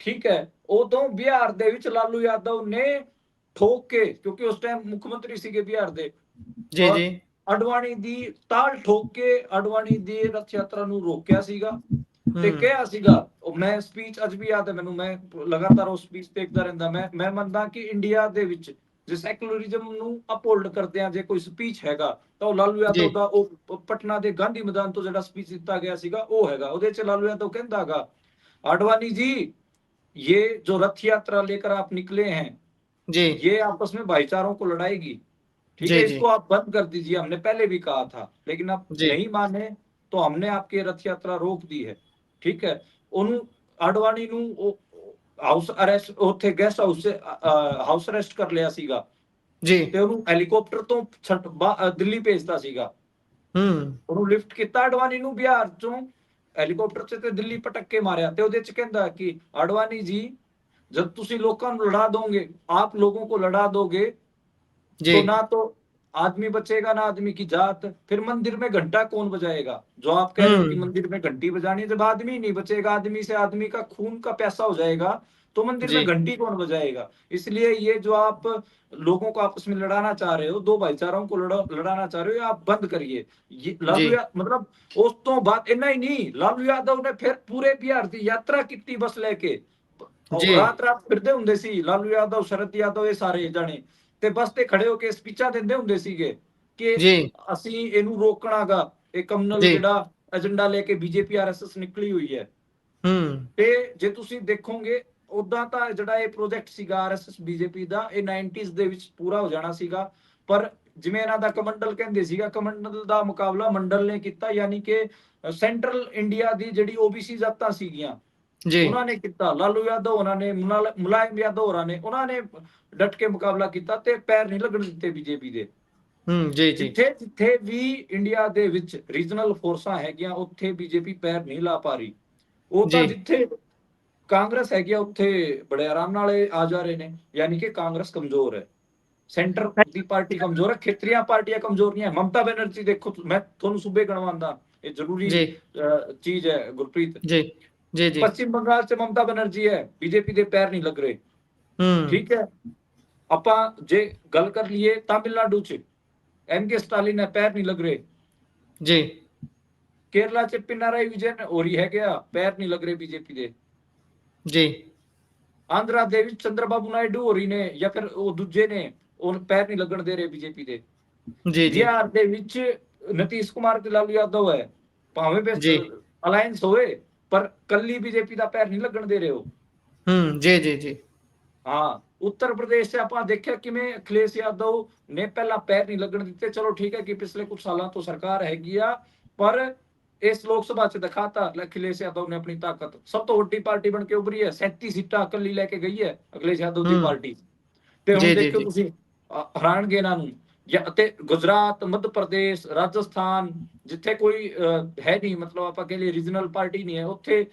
[SPEAKER 2] ਠੀਕ ਹੈ, ਉਦੋਂ ਬਿਹਾਰ ਦੇ ਵਿੱਚ ਲਾਲੂ ਯਾਦਵ ਨੇ ਠੋਕ ਕੇ, ਕਿਉਂਕਿ ਉਸ ਟਾਈਮ ਮੁੱਖ ਮੰਤਰੀ ਸੀਗੇ ਬਿਹਾਰ ਦੇ, ਜੀ ਅਡਵਾਣੀ ਦੀ ਤਾਲ ਠੋਕ ਕੇ ਅਡਵਾਣੀ ਦੀ ਰਥ ਯਾਤਰਾ ਨੂੰ ਰੋਕਿਆ ਸੀਗਾ ਤੇ ਕਿਹਾ ਸੀਗਾ, ਮੈਂ ਸਪੀਚ ਅੱਜ ਵੀ ਯਾਦ ਹੈ ਮੈਨੂੰ, ਮੈਂ ਲਗਾਤਾਰ ਉਹ ਸਪੀਚ ਦੇਖਦਾ ਰਹਿੰਦਾ। ਮੈਂ ਮੰਨਦਾ ਕਿ ਇੰਡੀਆ ਦੇ ਵਿੱਚ ਜੇ ਸੈਕੂਲਰਿਜ਼ਮ ਨੂੰ ਅਪਹੋਲਡ ਕਰਦੇ ਆ ਜੇ ਕੋਈ ਸਪੀਚ ਹੈਗਾ ਤਾਂ ਉਹ ਲਾਲੂ ਯਾਦਵ ਦਾ, ਉਹ ਪਟਨਾ ਦੇ ਗਾਂਧੀ ਮੈਦਾਨ ਤੋਂ ਜਿਹੜਾ ਸਪੀਚ ਦਿੱਤਾ ਗਿਆ ਸੀਗਾ ਉਹ ਹੈਗਾ। ਉਹਦੇ ਚ ਲਾਲੂ यादव कहता है आडवाणी जी ये जो रथ यात्रा लेकर आप निकले हैं जी, ये आपस में भाईचारों को लड़ाएगी, ठीक है, इसको आप बंद कर दीजिए। हमने पहले भी कहा था लेकिन आप नहीं माने तो हमने आपकी रथ यात्रा रोक दी है, ठीक है। ਉਹਨੂੰ ਆਡਵਾणी ਨੂੰ ਹਾਊਸ ਅਰੈਸਟ, ਉੱਥੇ ਗੈਸਟ ਹਾਊਸ ਸੇ ਹਾਊਸ ਅਰੈਸਟ ਕਰ ਲਿਆ ਸੀਗਾ ਜੀ, ਤੇ ਉਹਨੂੰ ਹੈਲੀਕਾਪਟਰ ਤੋਂ ਦਿੱਲੀ ਭੇਜਤਾ ਸੀਗਾ। ਉਹਨੂੰ ਲਿਫਟ ਕੀਤਾ ਆਡਵਾणी ਨੂੰ ਬਿਹਾਰ ਚੋਂ ਹੈਲੀਕਾਪਟਰ 'ਚ ਤੇ ਦਿੱਲੀ ਪਟਕ ਕੇ ਮਾਰਿਆ, ਤੇ ਉਹਦੇ 'ਚ ਕਹਿੰਦਾ ਕਿ ਆਡਵਾਨੀ ਜੀ जब तुसी लोगों को लड़ा दोगे, आप लोगों को लड़ा दोगे,
[SPEAKER 1] जी
[SPEAKER 2] तो ना तो आदमी बचेगा ना आदमी की जात, फिर मंदिर में घंटा कौन बजाएगा? जो आप कह रहे हो कि
[SPEAKER 1] हम्म
[SPEAKER 2] मंदिर में घंटी बजानी है, जब आदमी नहीं बचेगा, आदमी से आदमी का खून का पैसा हो जाएगा, तो मंदिर
[SPEAKER 1] जी
[SPEAKER 2] में घंटी कौन बजाएगा? इसलिए ये जो आप लोगों को आपस में लड़ाना चाह रहे हो, दो भाईचारों को लड़ाना चाह रहे हो, आप बंद करिए। ये
[SPEAKER 1] जी
[SPEAKER 2] मतलब उस तो बात इतना ही नहीं, लालू यादव ने फिर पूरे बिहार की यात्रा की बस लेके,
[SPEAKER 1] जी
[SPEAKER 2] ਰਾਤ ਰਾਤ ਫਿਰਦੇ ਹੁੰਦੇ ਸੀ ਲਾਲੂ ਯਾਦਵ, ਸ਼ਰਦ ਯਾਦਵ, ਇਹ ਸਾਰੇ ਜਾਣੇ, ਤੇ ਬਸ ਤੇ ਖੜੇ ਹੋ ਕੇ ਸਪੀਚਾਂ ਦਿੰਦੇ ਹੁੰਦੇ ਸੀਗੇ ਕਿ
[SPEAKER 1] जी
[SPEAKER 2] ਅਸੀਂ ਇਹਨੂੰ ਰੋਕਣਾਗਾ, ਇਹ ਕਮਨਲ
[SPEAKER 1] जी
[SPEAKER 2] ਜਿਹੜਾ ਏਜੰਡਾ ਲੈ ਕੇ ਬੀਜੇਪੀ ਆਰਐਸਐਸ ਨਿਕਲੀ ਹੋਈ ਹੈ।
[SPEAKER 1] हम्म
[SPEAKER 2] ਤੇ ਜੇ ਤੁਸੀਂ ਦੇਖੋਗੇ, ਉਦਾਂ ਤਾਂ ਜਿਹੜਾ ਇਹ ਪ੍ਰੋਜੈਕਟ ਸੀਗਾ ਆਰਐਸਐਸ ਬੀਜੇਪੀ ਦਾ, ਇਹ 90s ਦੇ ਵਿੱਚ ਪੂਰਾ ਹੋ ਜਾਣਾ ਸੀਗਾ, ਪਰ ਜਿਵੇਂ ਇਹਨਾਂ ਦਾ ਕਮੰਡਲ ਕਹਿੰਦੇ ਸੀਗਾ, ਕਮੰਡਲ ਦਾ ਮੁਕਾਬਲਾ ਮੰਡਲ ਨੇ ਕੀਤਾ, ਯਾਨੀ ਕਿ ਸੈਂਟਰਲ ਇੰਡੀਆ ਦੀ ਜਿਹੜੀ ਓਬੀਸੀ ਜਾਤਾਂ ਸੀਗੀਆਂ
[SPEAKER 1] जी
[SPEAKER 2] ਉਹਨਾਂ ਨੇ ਕੀਤਾ। ਲਾਲੂ ਯਾਦਵ ਉਹਨਾਂ ਨੇ, ਮੁਲਾਇਮ ਯਾਦਵ ਹੋਰਾਂ ਨੇ, ਉਹਨਾਂ ਨੇ ਡਟ ਕੇ ਮੁਕਾਬਲਾ ਕੀਤਾ ਤੇ ਪੈਰ ਨਹੀਂ ਲੱਗਣ ਦਿੱਤੇ ਬੀਜੇਪੀ ਦੇ।
[SPEAKER 1] जी जी
[SPEAKER 2] ਜਿੱਥੇ ਜਿੱਥੇ ਵੀ ਇੰਡੀਆ ਦੇ ਵਿੱਚ ਰੀਜਨਲ ਫੋਰਸਾਂ ਹੈਗੀਆਂ, ਉੱਥੇ ਬੀਜੇਪੀ ਪੈਰ ਨਹੀਂ ਲਾ ਪਾ ਰਹੀ। ਉਹ ਤਾਂ
[SPEAKER 1] जी
[SPEAKER 2] ਜਿੱਥੇ ਕਾਂਗਰਸ ਹੈਗੀ ਆ, ਉੱਥੇ ਬੜੇ ਆਰਾਮ ਨਾਲ ਇਹ ਆ ਜਾ ਰਹੇ ਨੇ, ਯਾਨੀ ਕਿ ਕਾਂਗਰਸ ਕਮਜ਼ੋਰ ਹੈ, ਸੈਂਟਰ ਦੀ ਪਾਰਟੀ ਕਮਜ਼ੋਰ ਹੈ, ਖੇਤਰੀਆਂ ਪਾਰਟੀਆਂ ਕਮਜ਼ੋਰ ਨਹੀਂ ਹੈ। ਮਮਤਾ ਬੈਨਰਜੀ ਦੇਖੋ, ਮੈਂ ਤੁਹਾਨੂੰ ਸੂਬੇ ਗਣਵਾਉਂਦਾ, ਇਹ ਜ਼ਰੂਰੀ
[SPEAKER 1] जी
[SPEAKER 2] ਚੀਜ਼ ਹੈ ਗੁਰਪ੍ਰੀਤ।
[SPEAKER 1] जी जी जी
[SPEAKER 2] पश्चिम बंगाल से ममता बनर्जी है, बीजेपी ਦੇ ਪੈਰ ਨਹੀਂ ਲੱਗ ਰਹੇ, ਠੀਕ ਹੈ। ਆਪਾਂ ਜੇ ਗੱਲ ਕਰ ਲਈਏ ਤਾਮਿਲਨਾਡੂ ਚ, ਐਮਕੇ ਸਟਾਲਿਨ ਹੈ, ਪੈਰ ਨਹੀਂ ਲੱਗ ਰਹੇ।
[SPEAKER 1] जी
[SPEAKER 2] ਕੇਰਲਾ ਚ ਪਿਨਾਰਾਈ ਵਿਜयन ਹੋ ਰਹੀ ਹੈ ਗਿਆ, ਪੈਰ ਨਹੀਂ ਲੱਗ ਰਹੇ ਬੀਜੇਪੀ ਦੇ।
[SPEAKER 1] जी
[SPEAKER 2] ਆਂਧਰਾ ਦੇ ਵਿੱਚ ਚੰਦਰਬਾਬੂ ਨਾਇਡੂ ਹੋ ਰਹੀ ਨੇ, ਜਾਂ ਫਿਰ ਉਹ ਦੂਜੇ ਨੇ, ਉਹ ਪੈਰ ਨਹੀਂ ਲੱਗਣ ਦੇ ਰਹੇ ਬੀਜੇਪੀ ਦੇ।
[SPEAKER 1] जी जी
[SPEAKER 2] ਬਿਹਾਰ ਦੇ ਵਿੱਚ ਨਤੀਸ਼ ਕੁਮਾਰ ਤੇ ਲਾਲੂ ਯਾਦਵ ਹੈ, ਭਾਵੇਂ
[SPEAKER 1] जी
[SPEAKER 2] ਅਲਾਈਅੰਸ ਹੋਵੇ, ਪਰ ਕੱਲੀ ਬੀਜੇਪੀ ਦਾ ਪੈਰ ਨਹੀਂ ਲੱਗਣ ਦੇ ਰਹੇ ਹੋ।
[SPEAKER 1] जी जी जी
[SPEAKER 2] ਹਾਂ, ਉੱਤਰ ਪ੍ਰਦੇਸ਼ 'ਚ ਆਪਾਂ ਦੇਖਿਆ ਕਿਵੇਂ ਅਖਿਲੇਸ਼ ਯਾਦਵ ਨੇ ਪਹਿਲਾਂ ਪੈਰ ਨਹੀਂ ਲੱਗਣ ਦਿੱਤੇ। ਚਲੋ ਠੀਕ ਹੈ ਕਿ ਪਿਛਲੇ ਕੁਝ ਸਾਲਾਂ ਤੋਂ ਸਰਕਾਰ ਹੈਗੀ ਆ, ਪਰ ਇਸ ਲੋਕ ਸਭਾ 'ਚ ਦਿਖਾਤਾ ਅਖਿਲੇਸ਼ ਯਾਦਵ ਨੇ ਆਪਣੀ ਤਾਕਤ। ਸਭ ਤੋਂ ਵੱਡੀ ਪਾਰਟੀ ਬਣ ਕੇ ਉੱਭਰੀ ਹੈ, 37 ਸੀਟਾਂ ਇਕੱਲੀ ਲੈ ਕੇ ਗਈ ਹੈ ਅਖਿਲੇਸ਼ ਯਾਦਵ ਦੀ ਪਾਰਟੀ। ਤੇ
[SPEAKER 1] जी
[SPEAKER 2] ਹੁਣ
[SPEAKER 1] जी
[SPEAKER 2] ਦੇਖਿਓ
[SPEAKER 1] जी
[SPEAKER 2] ਤੁਸੀਂ, ਹਰਾਣਗੇ ਇਹਨਾਂ ਨੂੰ। ਤੇ ਗੁਜਰਾਤ, ਮੱਧ ਪ੍ਰਦੇਸ਼, ਰਾਜਸਥਾਨ, ਜਿੱਥੇ ਕੋਈ ਹੈ ਨਹੀਂ, ਮਤਲਬ ਆਪਾਂ ਕਹ ਲਈਏ ਰੀਜਨਲ ਪਾਰਟੀ ਨਹੀਂ ਹੈ, ਉੱਥੇ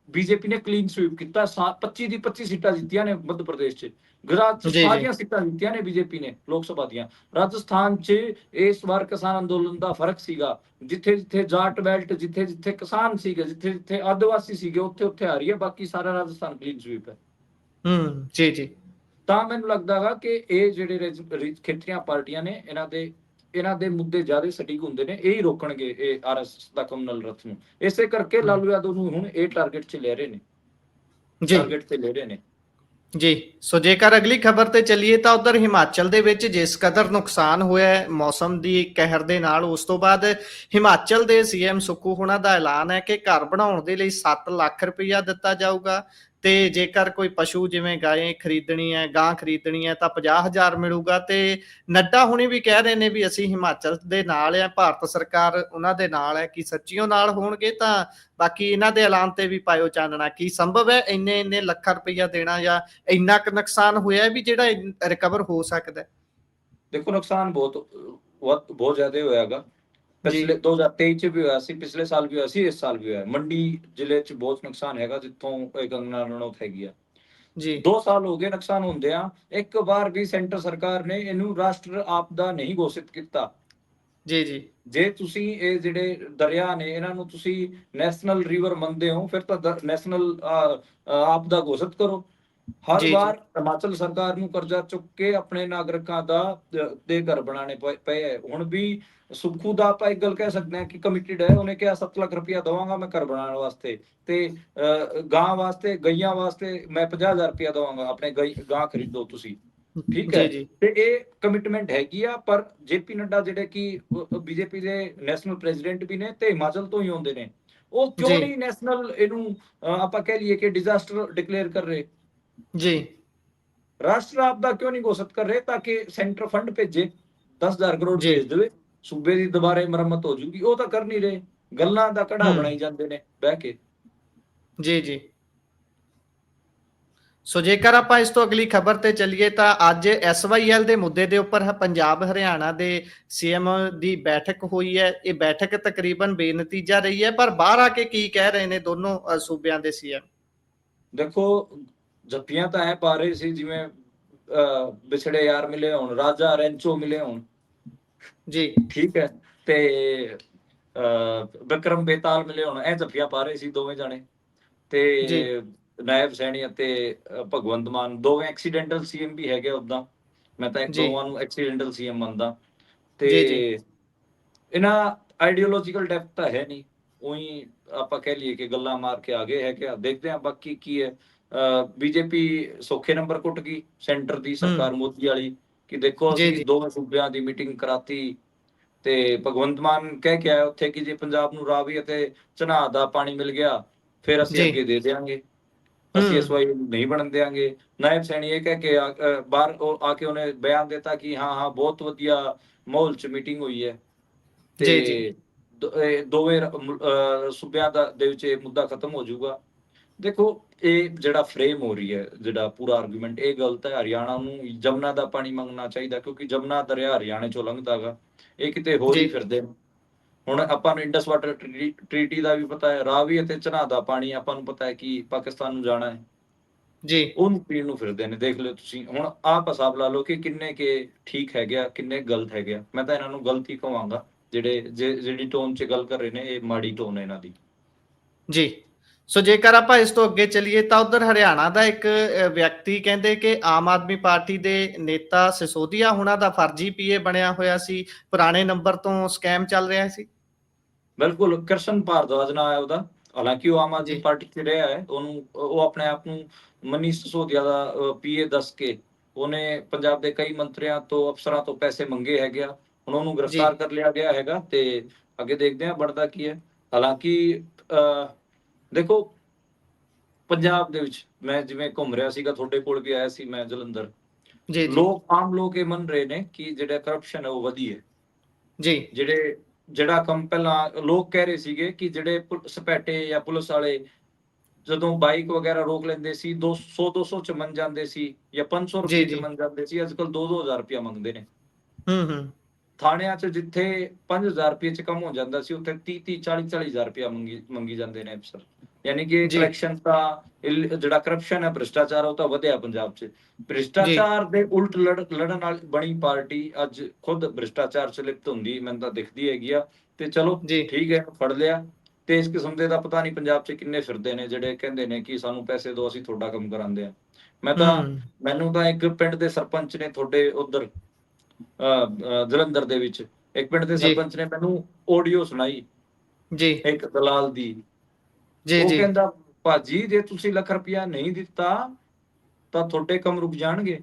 [SPEAKER 2] ਬੀਜੇਪੀ ਨੇ ਕਲੀਨ ਸਵੀਪ ਕੀਤਾ। 25 ਦੀ 25 ਸੀਟਾਂ ਜਿੱਤੀਆਂ ਨੇ ਮੱਧ ਪ੍ਰਦੇਸ਼ 'ਚ। ਗੁਜਰਾਤ 'ਚ
[SPEAKER 1] जी जी
[SPEAKER 2] ਸਾਰੀਆਂ ਸੀਟਾਂ ਜਿੱਤੀਆਂ ਨੇ ਬੀਜੇਪੀ ਨੇ ਲੋਕ ਸਭਾ ਦੀਆਂ। ਰਾਜਸਥਾਨ 'ਚ ਇਸ ਵਾਰ ਕਿਸਾਨ ਅੰਦੋਲਨ ਦਾ ਫਰਕ ਸੀਗਾ, ਜਿੱਥੇ ਜਿੱਥੇ ਜਾਟ ਬੈਲਟ, ਜਿੱਥੇ ਜਿੱਥੇ ਕਿਸਾਨ ਸੀਗੇ, ਜਿੱਥੇ ਜਿੱਥੇ ਆਦਿਵਾਸੀ ਸੀਗੇ, ਉੱਥੇ ਉੱਥੇ ਆ ਰਹੀ ਹੈ। ਬਾਕੀ ਸਾਰਾ ਰਾਜਸਥਾਨ ਕਲੀਨ ਸਵੀਪ ਹੈ।
[SPEAKER 1] जी जी
[SPEAKER 2] ਤਾਂ ਮੈਨੂੰ ਲੱਗਦਾ ਵਾ ਕਿ ਇਹ ਜਿਹੜੇ ਖੇਤਰੀਆਂ ਪਾਰਟੀਆਂ ਨੇ, ਇਹਨਾਂ ਦੇ ਮੁੱਦੇ ਜ਼ਿਆਦਾ ਸਟੀਕ ਹੁੰਦੇ ਨੇ, ਇਹ ਹੀ ਰੋਕਣਗੇ ਇਹ ਆਰਐਸਐਸ ਦਾ ਕਮਨਲ ਰਥ ਨੂੰ। ਇਸੇ ਕਰਕੇ ਲਾਲੂ ਯਾਦਵ ਨੂੰ ਹੁਣ ਇਹ ਟਾਰਗੇਟ 'ਚ ਲੈ ਰਹੇ ਨੇ,
[SPEAKER 1] जी
[SPEAKER 2] ਟਾਰਗੇਟ ਤੇ ਲੈ ਰਹੇ ਨੇ।
[SPEAKER 1] ਜੀ ਸੋ ਜੇਕਰ ਅਗਲੀ ਖਬਰ ਤੇ ਚੱਲੀਏ ਤਾਂ ਉਧਰ ਹਿਮਾਚਲ ਦੇ ਵਿੱਚ ਜਿਸ ਕਦਰ ਨੁਕਸਾਨ ਹੋਇਆ ਹੈ ਮੌਸਮ ਦੀ ਕਹਿਰ ਦੇ ਨਾਲ, ਉਸ ਤੋਂ ਬਾਅਦ ਹਿਮਾਚਲ ਦੇ ਸੀਐਮ ਸੁੱਖੂ ਹੁਣਾਂ ਦਾ ਐਲਾਨ ਹੈ ਕਿ ਘਰ ਬਣਾਉਣ ਦੇ ਲਈ 7 ਲੱਖ ਰੁਪਈਆ ਦਿੱਤਾ ਜਾਊਗਾ, ਤੇ ਜੇਕਰ ਕੋਈ ਪਸ਼ੂ ਜਿਵੇਂ ਗਾਂ ਖਰੀਦਣੀ ਹੈ ਤਾਂ 50,000 ਮਿਲੂਗਾ। ਤੇ ਨੱਡਾ ਹੁਣੇ ਵੀ ਕਹਿ ਰਹੇ ਨੇ ਵੀ ਅਸੀਂ ਹਿਮਾਚਲ ਦੇ ਨਾਲ ਆ, ਭਾਰਤ ਸਰਕਾਰ ਉਹਨਾਂ ਦੇ ਨਾਲ ਹੈ। ਕਿ ਸੱਚੀਓ ਨਾਲ ਹੋਣਗੇ? ਤਾਂ ਬਾਕੀ ਇਹਨਾਂ ਦੇ ਐਲਾਨ ਤੇ ਵੀ ਪਾਇਓ ਚਾਨਣਾ, ਕੀ ਸੰਭਵ ਹੈ ਇੰਨੇ ਲੱਖਾਂ ਰੁਪਈਆ ਦੇਣਾ, ਜਾਂ ਇੰਨਾ ਕੁ ਨੁਕਸਾਨ ਹੋਇਆ ਵੀ ਜਿਹੜਾ ਰਿਕਵਰ ਹੋ ਸਕਦਾ?
[SPEAKER 2] ਦੇਖੋ, ਨੁਕਸਾਨ ਬਹੁਤ ਜ਼ਿਆਦਾ ਹੋਇਆਗਾ। ਪਿਛਲੇ 2023 ਚ ਵੀ ਹੋਇਆ ਸੀ, ਪਿਛਲੇ ਸਾਲ ਵੀ ਹੋਇਆ ਸੀ, ਇਸ ਸਾਲ ਵੀ ਹੋਇਆ। ਮੰਡੀ ਜ਼ਿਲ੍ਹੇ ਚ ਬਹੁਤ ਨੁਕਸਾਨ ਹੈਗਾ, ਜਿੱਥੋਂ ਕੰਗਨਾ ਰਣੌਤ ਹੈਗੀ ਆ।
[SPEAKER 1] ਜੀ
[SPEAKER 2] 2 ਸਾਲ ਹੋ ਗਏ ਨੁਕਸਾਨ ਹੁੰਦੇ ਆ, ਇੱਕ ਵਾਰ ਵੀ ਸੈਂਟਰ ਸਰਕਾਰ ਨੇ ਇਹਨੂੰ ਰਾਸ਼ਟਰ ਆਪਦਾ ਨਹੀਂ ਘੋਸ਼ਿਤ ਕੀਤਾ।
[SPEAKER 1] ਜੀ ਜੀ
[SPEAKER 2] ਜੇ ਤੁਸੀਂ ਇਹ ਜਿਹੜੇ ਦਰਿਆ ਨੇ, ਇਹਨਾਂ ਨੂੰ ਤੁਸੀਂ ਨੈਸ਼ਨਲ ਰਿਵਰ ਮੰਨਦੇ ਹੋ, ਫਿਰ ਤਾਂ ਨੈਸ਼ਨਲ ਆਪਦਾ ਘੋਸ਼ਿਤ ਕਰੋ। ਹਰ ਵਾਰ ਹਿਮਾਚਲ ਸਰਕਾਰ ਨੂੰ ਕਰਜ਼ਾ ਚੁੱਕ ਕੇ ਆਪਣੇ ਨਾਗਰਿਕਾਂ ਦੇ ਘਰ ਬਣਾਉਣੇ ਪਏ ਹੈ। ਹੁਣ ਵੀ ਸੁੱਖੂ ਦਾ ਆਪਾਂ ਇੱਕ ਗੱਲ ਕਹਿ ਸਕਦੇ ਹਾਂ ਕਿ ਕਮਿਟਡ ਹੈ। ਉਹਨੇ ਕਿਹਾ 7 ਲੱਖ ਰੁਪਇਆ ਦਵਾਂਗਾ ਮੈਂ ਘਰ ਬਣਾਉਣ ਵਾਸਤੇ, ਤੇ ਗਾਂ ਵਾਸਤੇ, ਗਈਆਂ ਵਾਸਤੇ ਮੈਂ 50,000 ਰੁਪਇਆ ਦਵਾਂਗਾ, ਆਪਣੇ ਗਾਂ ਖਰੀਦੋ ਤੁਸੀਂ, ਠੀਕ ਹੈ। ਤੇ ਇਹ ਕਮਿਟਮੈਂਟ ਹੈਗੀ ਆ। ਪਰ ਜੇਪੀ ਨੱਡਾ ਜਿਹੜੇ ਕਿ ਬੀਜੇਪੀ ਦੇ ਨੈਸ਼ਨਲ ਪ੍ਰੈਜ਼ੀਡੈਂਟ ਵੀ ਨੇ ਤੇ ਹਿਮਾਚਲ ਤੋਂ ਹੀ ਆਉਂਦੇ ਨੇ, ਉਹ ਕਿਉਂ ਨਹੀਂ ਨੈਸ਼ਨਲ ਇਹਨੂੰ ਆਪਾਂ ਕਹਿ ਲਈਏ ਕਿ ਡਿਜ਼ਾਸਟਰ ਡਿਕਲੇਅਰ ਕਰ ਰਹੇ?
[SPEAKER 1] ਜੀ
[SPEAKER 2] ਰਾਸ਼ਟਰ ਆਪਦਾ ਕਿਉਂ ਨਹੀਂ ਘੋਸ਼ਿਤ ਕਰ ਰਹੇ, ਤਾਂ ਕਿ ਸੈਂਟਰ ਫੰਡ ਭੇਜੇ, 10,000 ਕਰੋੜ ਭੇਜ ਦੇਵੇ, ਸੂਬੇ ਦੀ ਦੁਬਾਰੇ ਮੁਰੰਮਤ ਹੋ ਜੂਗੀ। ਉਹ ਤਾਂ ਕਰ ਨਹੀਂ ਰਹੇ, ਗੱਲਾਂ ਦਾ ਕੜਾ ਬਣਾਈ ਜਾਂਦੇ ਨੇ ਬਹਿ ਕੇ।
[SPEAKER 1] ਜੀ ਜੀ ਸੋ ਜੇਕਰ ਆਪਾਂ ਇਸ ਤੋਂ ਅਗਲੀ ਖਬਰ ਤੇ ਚੱਲੀਏ ਤਾਂ ਅੱਜ SYL ਦੇ ਮੁੱਦੇ ਦੇ ਉੱਪਰ ਪੰਜਾਬ ਹਰਿਆਣਾ ਦੇ CM ਦੀ ਬੈਠਕ ਹੋਈ ਹੈ। ਇਹ ਬੈਠਕ ਤਕਰੀਬਨ ਬੇਨਤੀਜਾ ਰਹੀ ਹੈ, ਪਰ ਬਾਹਰ ਆ ਕੇ ਕੀ ਕਹਿ ਰਹੇ ਨੇ ਦੋਨੋਂ ਸੂਬਿਆਂ ਦੇ CM?
[SPEAKER 2] ਦੇਖੋ, ਜੱਫੀਆਂ ਤਾਂ ਐ ਪਾ ਰਹੇ ਸੀ ਜਿਵੇਂ ਵਿਛੜੇ ਯਾਰ ਮਿਲੇ ਹੋਣ, ਰਾਜਾ ਰੈਂਚੋ ਮਿਲੇ ਹੋਣ।
[SPEAKER 1] ਜੀ
[SPEAKER 2] ਠੀਕ ਹੈ, ਤੇ ਵਿਕਰਮ ਬੇਤਾਲ ਮਿਲੇ ਹੋਣ, ਇਹ ਜੱਫੀਆਂ ਪਾ ਰਹੇ ਸੀ ਦੋਵੇਂ ਜਾਣੇ।
[SPEAKER 1] ਜੀ
[SPEAKER 2] ਤੇ ਨਾਇਬ ਸੈਣੀ ਅਤੇ ਭਗਵੰਤ ਮਾਨ ਦੋਵੇਂ ਐਕਸੀਡੈਂਟਲ CM ਵੀ ਹੈਗੇ ਉਦਾਂ। ਮੈਂ ਤਾਂ
[SPEAKER 1] ਜੀ
[SPEAKER 2] ਦੋਵਾਂ ਨੂੰ ਐਕਸੀਡੈਂਟਲ CM ਮੰਨਦਾ। ਤੇ
[SPEAKER 1] ਜੀ ਜੀ
[SPEAKER 2] ਇਹਨਾਂ ਆਈਡੀਓਲੋਜੀਕਲ ਡੈਪਥ ਤਾਂ ਹੈ ਨਹੀਂ, ਉਹੀ ਆਪਾਂ ਕਹਿ ਲਈਏ ਕਿ ਗੱਲਾਂ ਮਾਰ ਕੇ ਆ ਗਏ ਹੈ ਕਿ ਦੇਖਦੇ ਹਾਂ ਬਾਕੀ ਕੀ ਹੈ। ਬੀਜੇਪੀ ਸੌਖੇ ਨੰਬਰ ਕੁੱਟ ਗਈ ਸੈਂਟਰ ਦੀ ਸਰਕਾਰ ਮੋਦੀ ਵਾਲੀ, ਕਿ ਦੇਖੋ
[SPEAKER 1] ਜੀ
[SPEAKER 2] ਅਸੀਂ
[SPEAKER 1] ਜੀ
[SPEAKER 2] ਦੋਵੇਂ ਸੂਬਿਆਂ ਦੀ ਮੀਟਿੰਗ ਕਰਾਤੀ। ਤੇ ਭਗਵੰਤ ਮਾਨ ਕਹਿ ਕੇ ਆਇਆ ਉੱਥੇ ਕਿ ਜੇ ਪੰਜਾਬ ਨੂੰ ਰਾਵੀ ਅਤੇ ਚਨਾਹ ਦਾ ਪਾਣੀ ਮਿਲ ਗਿਆ ਫਿਰ ਅਸੀਂ
[SPEAKER 1] ਜੀ
[SPEAKER 2] ਅੱਗੇ ਦੇ ਦਿਆਂਗੇ, ਅਸੀਂ ਇਸ ਵਾਰੀ ਨਹੀਂ ਬਣਨ ਦਿਆਂਗੇ। ਨਾਇਬ ਸੈਣੀ ਇਹ ਕਹਿ ਕੇ ਬਾਹਰ ਆ ਕੇ ਉਹਨੇ ਬਿਆਨ ਦਿੱਤਾ ਕਿ ਹਾਂ ਹਾਂ ਬਹੁਤ ਵਧੀਆ ਮਾਹੌਲ 'ਚ ਮੀਟਿੰਗ ਹੋਈ ਹੈ
[SPEAKER 1] ਜੀ ਜੀ
[SPEAKER 2] ਤੇ ਦੋਵੇਂ ਸੂਬਿਆਂ ਦੇ ਵਿੱਚ ਇਹ ਮੁੱਦਾ ਖਤਮ ਹੋ ਜਾਊਗਾ। ਦੇਖੋ, ਇਹ ਜਿਹੜਾ ਫਰੇਮ ਹੋ ਰਹੀ ਹੈ, ਜਿਹੜਾ ਪੂਰਾ ਆਰਗੂਮੈਂਟ, ਇਹ ਗਲਤ ਹੈ। ਹਰਿਆਣਾ ਨੂੰ ਜਮਨਾ ਦਾ ਪਾਣੀ ਮੰਗਣਾ ਚਾਹੀਦਾ, ਕਿਉਂਕਿ ਜਮਨਾ ਦਰਿਆ ਹਰਿਆਣੇ ਚੋਂ ਲੰਘਦਾ ਗਾ, ਇਹ ਕਿਤੇ ਹੋਰ ਹੀ
[SPEAKER 1] ਜੀ
[SPEAKER 2] ਫਿਰਦੇ ਨੇ। ਹੁਣ ਆਪਾਂ ਨੂੰ ਇੰਡਸ ਵਾਟਰ ਟ੍ਰੀਟੀ ਦਾ ਵੀ ਪਤਾ ਹੈ, ਰਾਵੀ ਅਤੇ ਚਨਾਹ ਦਾ ਪਾਣੀ ਆਪਾਂ ਨੂੰ ਪਤਾ ਹੈ ਕਿ ਪਾਕਿਸਤਾਨ ਨੂੰ ਜਾਣਾ ਹੈ,
[SPEAKER 1] ਜੀ
[SPEAKER 2] ਉਹਨੂੰ ਪੀਣ ਨੂੰ ਫਿਰਦੇ ਨੇ। ਦੇਖ ਲਿਓ ਤੁਸੀਂ, ਹੁਣ ਆਪ ਹਿਸਾਬ ਲਾ ਲਓ ਕਿ ਕਿੰਨੇ ਕੇ ਠੀਕ ਹੈਗੇ ਆ, ਕਿੰਨੇ ਗਲਤ ਹੈਗੇ ਆ। ਮੈਂ ਤਾਂ ਇਹਨਾਂ ਨੂੰ ਗਲਤ ਹੀ ਕਹਾਂਗਾ, ਜਿਹੜੀ ਟੋਨ 'ਚ ਗੱਲ ਕਰ ਰਹੇ ਨੇ, ਇਹ ਮਾੜੀ ਟੋਨ ਹੈ ਇਹਨਾਂ ਦੀ।
[SPEAKER 1] ਜੀ ਸੋ ਜੇਕਰ ਆਪਾਂ ਇਸ ਤੋਂ ਅੱਗੇ ਚੱਲੀਏ ਤਾਂ ਉਧਰ ਹਰਿਆਣਾ ਦਾ ਇੱਕ ਵਿਅਕਤੀ ਕਹਿੰਦੇ ਕਿ ਆਮ ਆਦਮੀ ਪਾਰਟੀ ਦੇ ਨੇਤਾ ਸਿਸੋਦੀਆ ਹੁਣਾਂ ਦਾ ਫਰਜ਼ੀ PA ਬਣਿਆ ਹੋਇਆ ਸੀ, ਪੁਰਾਣੇ ਨੰਬਰ ਤੋਂ ਸਕੈਮ ਚੱਲ ਰਿਹਾ ਸੀ।
[SPEAKER 2] ਬਿਲਕੁਲ, ਕ੍ਰਿਸ਼ਨ ਭਾਰਦਵਾਜ ਨਾਂ ਹੈ ਉਹਦਾ। ਹਾਲਾਂਕਿ ਉਹ ਆਮ ਆਦਮੀ
[SPEAKER 1] ਜੀ
[SPEAKER 2] ਪਾਰਟੀ 'ਚ ਰਿਹਾ ਹੈ, ਉਹ ਆਪਣੇ ਆਪ ਨੂੰ ਮਨੀਸ਼ ਸਿਸੋਦੀਆ ਦਾ PA ਦੱਸ ਕੇ ਉਹਨੇ ਪੰਜਾਬ ਦੇ ਕਈ ਮੰਤਰੀਆਂ ਤੋਂ, ਅਫਸਰਾਂ ਤੋਂ ਪੈਸੇ ਮੰਗੇ ਹੈਗੇ ਆ। ਹੁਣ ਉਹਨੂੰ
[SPEAKER 1] ਜੀ
[SPEAKER 2] ਗ੍ਰਿਫਤਾਰ ਕਰ ਲਿਆ ਗਿਆ ਹੈਗਾ ਤੇ ਅੱਗੇ ਦੇਖਦੇ ਹਾਂ ਬਣਦਾ ਕੀ ਹੈ। ਹਾਲਾਂਕਿ ਦੇਖੋ, ਪੰਜਾਬ ਦੇ ਵਿੱਚ ਮੈਂ ਜਿਵੇਂ ਘੁੰਮ ਰਿਹਾ ਸੀਗਾ, ਤੁਹਾਡੇ ਕੋਲ ਵੀ ਆਇਆ ਸੀ ਮੈਂ ਜਲੰਧਰ,
[SPEAKER 1] ਜੀ ਜੀ
[SPEAKER 2] ਆਮ ਲੋਕ ਇਹ ਮੰਨ ਰਹੇ ਨੇ ਕਿ ਜਿਹੜਾ ਕਰਪਸ਼ਨ ਹੈ ਉਹ ਵਧੀ ਹੈ।
[SPEAKER 1] ਜੀ
[SPEAKER 2] ਜਿਹੜਾ ਕੰਮ ਪਹਿਲਾਂ ਲੋਕ ਕਹਿ ਰਹੇ ਸੀਗੇ ਕਿ ਜਿਹੜੇ ਸਪੈਟੇ ਜਾਂ ਪੁਲਿਸ ਵਾਲੇ ਜਦੋਂ ਬਾਈਕ ਵਗੈਰਾ ਰੋਕ ਲੈਂਦੇ ਸੀ 200 ਚ ਮੰਨ ਜਾਂਦੇ ਸੀ ਜਾਂ 500
[SPEAKER 1] ਜੀ
[SPEAKER 2] ਰੁਪਏ ਚ
[SPEAKER 1] ਜੀ
[SPEAKER 2] ਮੰਨ ਜਾਂਦੇ ਸੀ, ਅੱਜ ਕੱਲ 2-2000 ਰੁਪਇਆ ਮੰਗਦੇ ਨੇ।
[SPEAKER 1] ਹੂੰ
[SPEAKER 2] ਥਾਣਿਆਂ 'ਚ ਜਿੱਥੇ 5000 ਰੁਪਏ 'ਚ ਕੰਮ ਹੋ ਜਾਂਦਾ ਸੀ, ਉੱਥੇ 30 40-40000 ਰੁਪਇਆ ਮੰਗੀ ਜਾਂਦੇ ਨੇ ਅਫਸਰ। ਯਾਨੀ ਕਿ
[SPEAKER 1] ਜੀ
[SPEAKER 2] ਕਲੈਕਸ਼ਨ ਦਾ ਜਿਹੜਾ ਕਰਪਸ਼ਨ ਹੈ, ਭ੍ਰਿਸ਼ਟਾਚਾਰ, ਉਹ ਤਾਂ ਵਧਿਆ ਪੰਜਾਬ 'ਚ।
[SPEAKER 1] ਜੀ
[SPEAKER 2] ਭ੍ਰਿਸ਼ਟਾਚਾਰ ਦੇ ਉਲਟ ਲੜਨ ਨਾਲ ਬਣੀ ਪਾਰਟੀ ਅੱਜ ਖੁਦ ਭ੍ਰਿਸ਼ਟਾਚਾਰ 'ਚ ਲਿਪਤ ਹੁੰਦੀ ਮੈਨੂੰ ਤਾਂ ਦਿਖਦੀ ਹੈਗੀ ਆ। ਤੇ ਚਲੋ
[SPEAKER 1] ਜੀ
[SPEAKER 2] ਠੀਕ ਹੈ, ਫੜ ਲਿਆ। ਤੇ ਇਸ ਕਿਸਮ ਦੇ ਦਾ ਪਤਾ ਨਹੀਂ ਪੰਜਾਬ 'ਚ ਕਿੰਨੇ ਫਿਰਦੇ ਨੇ ਜਿਹੜੇ ਕਹਿੰਦੇ ਨੇ ਕਿ ਸਾਨੂੰ ਪੈਸੇ ਦਿਓ, ਅਸੀਂ ਤੁਹਾਡਾ ਕੰਮ ਕਰਾਉਂਦੇ ਆ। ਮੈਨੂੰ ਤਾਂ ਇੱਕ ਪਿੰਡ ਦੇ ਸਰਪੰਚ ਨੇ ਤੁਹਾਡੇ ਉਧਰ ਜਲੰਧਰ ਦੇ ਵਿੱਚ, ਇੱਕ ਪਿੰਡ ਦੇ
[SPEAKER 1] ਜੀ
[SPEAKER 2] ਸਰਪੰਚ ਨੇ ਮੈਨੂੰ ਆਡੀਓ ਸੁਣਾਈ
[SPEAKER 1] ਜੀ
[SPEAKER 2] ਇੱਕ ਦਲਾਲ ਦੀ।
[SPEAKER 1] ਜੀ
[SPEAKER 2] ਉਹ
[SPEAKER 1] ਜੀ
[SPEAKER 2] ਕਹਿੰਦਾ, ਭਾਜੀ ਜੇ ਤੁਸੀਂ ਲੱਖ ਰੁਪਇਆ ਨਹੀਂ ਦਿੱਤਾ ਤਾਂ ਤੁਹਾਡੇ ਕੰਮ ਰੁਕ ਜਾਣਗੇ।